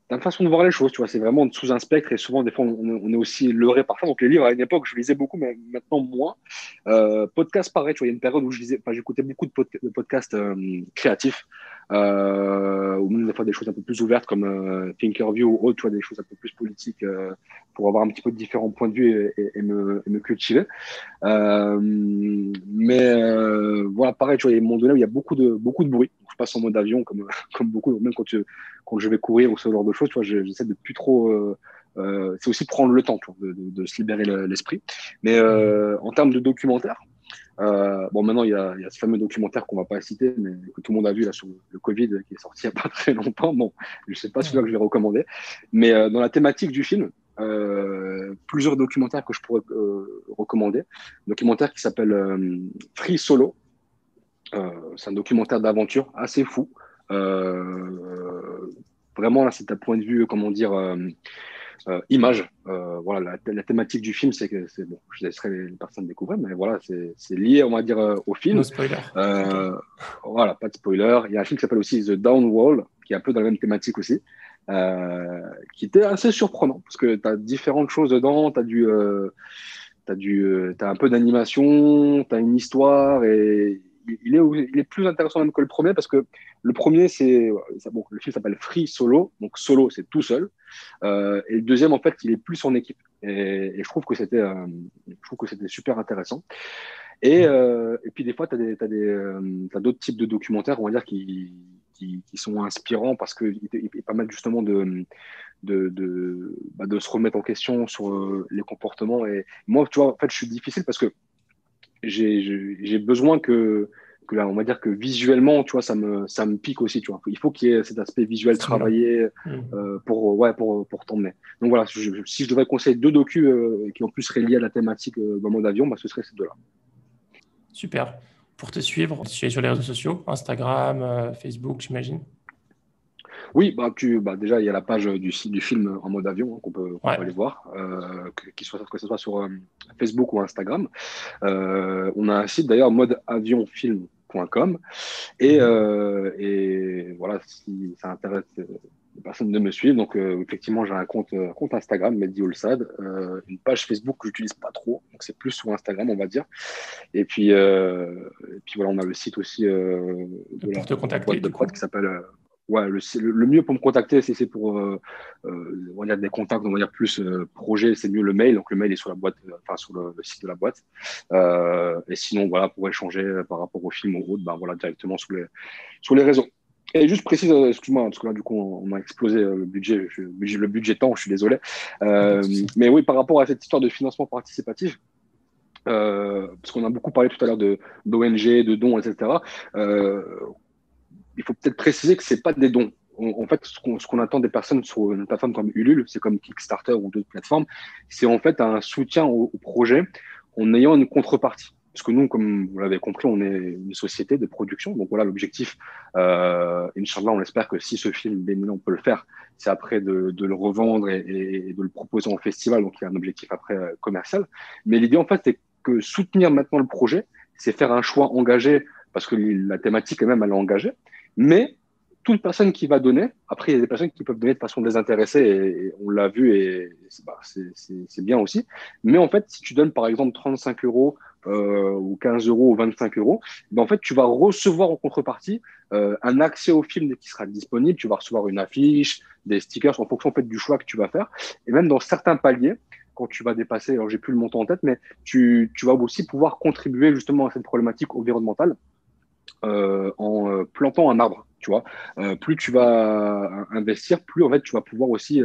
une façon de voir les choses, tu vois, c'est vraiment sous un spectre et souvent, des fois, on est aussi leurré par ça. Donc, les livres, à une époque, je lisais beaucoup, mais maintenant, moins. Podcast, pareil, tu vois, il y a une période où j'écoutais beaucoup de podcasts créatifs, ou même des fois des choses un peu plus ouvertes comme Thinkerview ou autre, tu vois, des choses un peu plus politiques pour avoir un petit peu de différents points de vue et me cultiver. Voilà, pareil, tu vois, il y a un moment donné où il y a beaucoup de bruit. Donc, je passe en mode avion, comme beaucoup, même quand je vais courir ou ce genre de choses, tu vois, j'essaie de plus trop. C'est aussi prendre le temps, tu vois, de se libérer l'esprit. Mais en termes de documentaire, bon, maintenant, il y a ce fameux documentaire qu'on va pas citer, mais que tout le monde a vu là sur le Covid qui est sorti il n'y a pas très longtemps. Bon, je sais pas celui-là que je vais recommander. Mais dans la thématique du film, plusieurs documentaires que je pourrais recommander. Un documentaire qui s'appelle Free Solo. C'est un documentaire d'aventure assez fou. Vraiment, là, c'est un point de vue, comment dire, image. Voilà, la thématique du film, c'est que c'est bon, je laisserai les personnes découvrir, mais voilà, c'est lié, on va dire, au film. No spoiler. Euh, Ok. Voilà, pas de spoiler. Il y a un film qui s'appelle aussi The Down Wall, qui est un peu dans la même thématique aussi, qui était assez surprenant parce que tu as différentes choses dedans. T'as un peu d'animation, tu as une histoire et il est plus intéressant même que le premier parce que le premier, bon, le film s'appelle Free Solo, donc solo, c'est tout seul. Et le deuxième, en fait, il est plus en équipe. Et je trouve que c'était super intéressant. Et puis des fois, t'as d'autres types de documentaires, on va dire, qui sont inspirants parce qu'ils permettent justement de se remettre en question sur les comportements. Et moi, tu vois, en fait, je suis difficile parce que j'ai besoin que là, on va dire que visuellement, tu vois, ça me pique aussi, tu vois. Il faut qu'il y ait cet aspect visuel Stimulant. travaillé pour t'emmener. Donc voilà, si je devais conseiller deux docus qui en plus seraient liés à la thématique dans mon avion, bah, ce serait ces deux-là. Super. Pour te suivre, tu es sur les réseaux sociaux, Instagram, Facebook, j'imagine. Oui, déjà, il y a la page du film en mode avion qu'on qu'on Ouais. peut aller voir, que ce soit sur Facebook ou Instagram. On a un site d'ailleurs, modeavionfilm.com. Et voilà, si ça intéresse les personnes de me suivre. Donc, effectivement, j'ai un compte Instagram, Mehdi Oulsad, une page Facebook que j'utilise pas trop. Donc, c'est plus sur Instagram, on va dire. Et puis voilà, on a le site aussi de Pour te la contacter, boîte de du coup. prod qui s'appelle. Ouais, le mieux pour me contacter, si c'est pour on va dire des contacts, on va dire plus projet, c'est mieux le mail. Donc le mail est sur la boîte, enfin sur le site de la boîte. Et sinon, voilà, pour échanger par rapport au film ou autre, ben voilà, directement sur les réseaux. Et juste précise, excuse-moi, parce que là, du coup, on a explosé le budget temps, je suis désolé. Pas de souci. Mais oui, par rapport à cette histoire de financement participatif, parce qu'on a beaucoup parlé tout à l'heure d'ONG, de dons, etc. Il faut peut-être préciser que c'est pas des dons. En fait, ce qu'on attend des personnes sur une plateforme comme Ulule, c'est comme Kickstarter ou d'autres plateformes, c'est en fait un soutien au projet en ayant une contrepartie. Parce que nous, comme vous l'avez compris, on est une société de production. Donc voilà, l'objectif, Inch'Allah, on espère que si ce film, on peut le faire, c'est après de le revendre et de le proposer en festival. Donc il y a un objectif après commercial. Mais l'idée, en fait, c'est que soutenir maintenant le projet, c'est faire un choix engagé, parce que la thématique elle-même, elle est engagée. Mais toute personne qui va donner, après, il y a des personnes qui peuvent donner de façon désintéressée, et on l'a vu, et c'est bien aussi. Mais en fait, si tu donnes par exemple 35 euros ou 15 euros ou 25 euros, ben, en fait, tu vas recevoir en contrepartie un accès au film qui sera disponible. Tu vas recevoir une affiche, des stickers en fonction en fait, du choix que tu vas faire. Et même dans certains paliers, quand tu vas dépasser, alors j'ai plus le montant en tête, mais tu vas aussi pouvoir contribuer justement à cette problématique environnementale en plantant un arbre. Tu vois, plus tu vas investir, plus en fait tu vas pouvoir aussi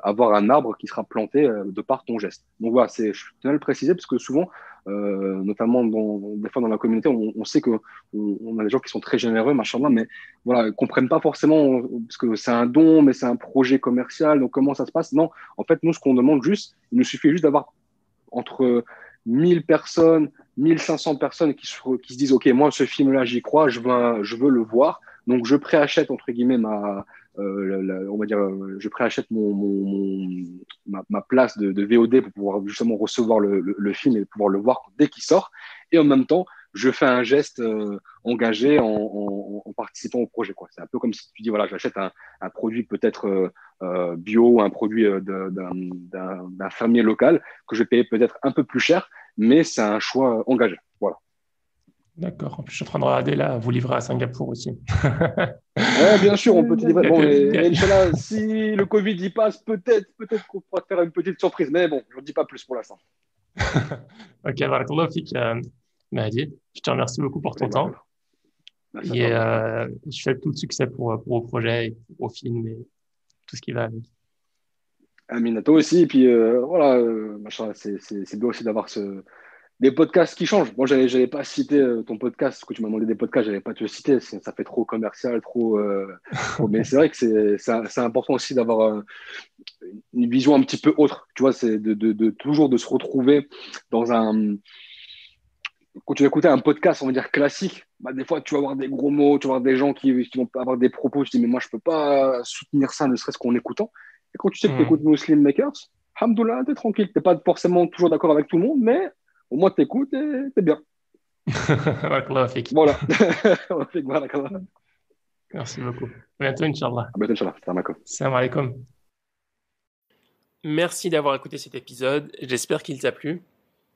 avoir un arbre qui sera planté de par ton geste. Donc voilà, je tenais à le préciser parce que souvent, notamment des fois dans la communauté, on sait que on a des gens qui sont très généreux, machallah, mais voilà, ils comprennent pas forcément parce que c'est un don, mais c'est un projet commercial. Donc comment ça se passe? Non, en fait, nous ce qu'on demande juste, il nous suffit juste d'avoir entre 1000 personnes, 1500 personnes qui se disent, OK, moi, ce film-là, j'y crois, je veux le voir. Donc, je préachète, entre guillemets, on va dire, je préachète ma place de VOD pour pouvoir justement recevoir le film et pouvoir le voir dès qu'il sort. Et en même temps, je fais un geste engagé en participant au projet, quoi. C'est un peu comme si tu dis, voilà, j'achète un produit peut-être bio, un produit d'un fermier local que je vais payer peut-être un peu plus cher, mais c'est un choix engagé. Voilà. D'accord. En plus, je suis en train de regarder là, vous livrez à Singapour aussi. Ouais, bien sûr, on peut te livrer. Bon, Il y a- Inch'Allah, si le Covid y passe, peut-être qu'on pourra te faire une petite surprise. Mais bon, je ne dis pas plus pour l'instant. Ok, barakallahu fik, Mahdi. Je te remercie beaucoup pour ton Allez, temps. voilà. Merci à Et toi, Abdelrahman. je souhaite tout le succès pour le projet, et au film et tout ce qui va avec. Amine, à toi aussi. Et puis voilà, machin, c'est bien aussi d'avoir des podcasts qui changent. Moi, j'allais pas citer ton podcast, parce que tu m'as demandé des podcasts, j'allais pas te le citer, ça fait trop commercial, trop. Mais c'est vrai que c'est important aussi d'avoir une vision un petit peu autre. Tu vois, c'est toujours de se retrouver dans un. Quand tu vas écouter un podcast, on va dire classique, bah, des fois, tu vas avoir des gros mots, tu vas avoir des gens qui vont avoir des propos. Tu te dis, mais moi, je peux pas soutenir ça, ne serait-ce qu'en écoutant. Et quand tu sais que tu écoutes Muslim Makers, Alhamdoulilah, t'es tranquille. T'es pas forcément toujours d'accord avec tout le monde, mais au moins, t'écoutes et t'es bien. Barakallahu fik. Voilà. Voilà. Merci beaucoup. À bientôt, Inch'Allah. Ah ben, Inch'Allah, salam alaikum. Salam alaikum. Merci d'avoir écouté cet épisode. J'espère qu'il t'a plu.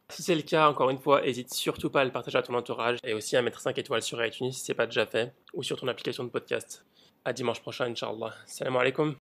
Si c'est le cas, encore une fois, n'hésite surtout pas à le partager à ton entourage et aussi à mettre 5 étoiles sur iTunes si ce n'est pas déjà fait ou sur ton application de podcast. À dimanche prochain, Inch'Allah. Salam alaikum.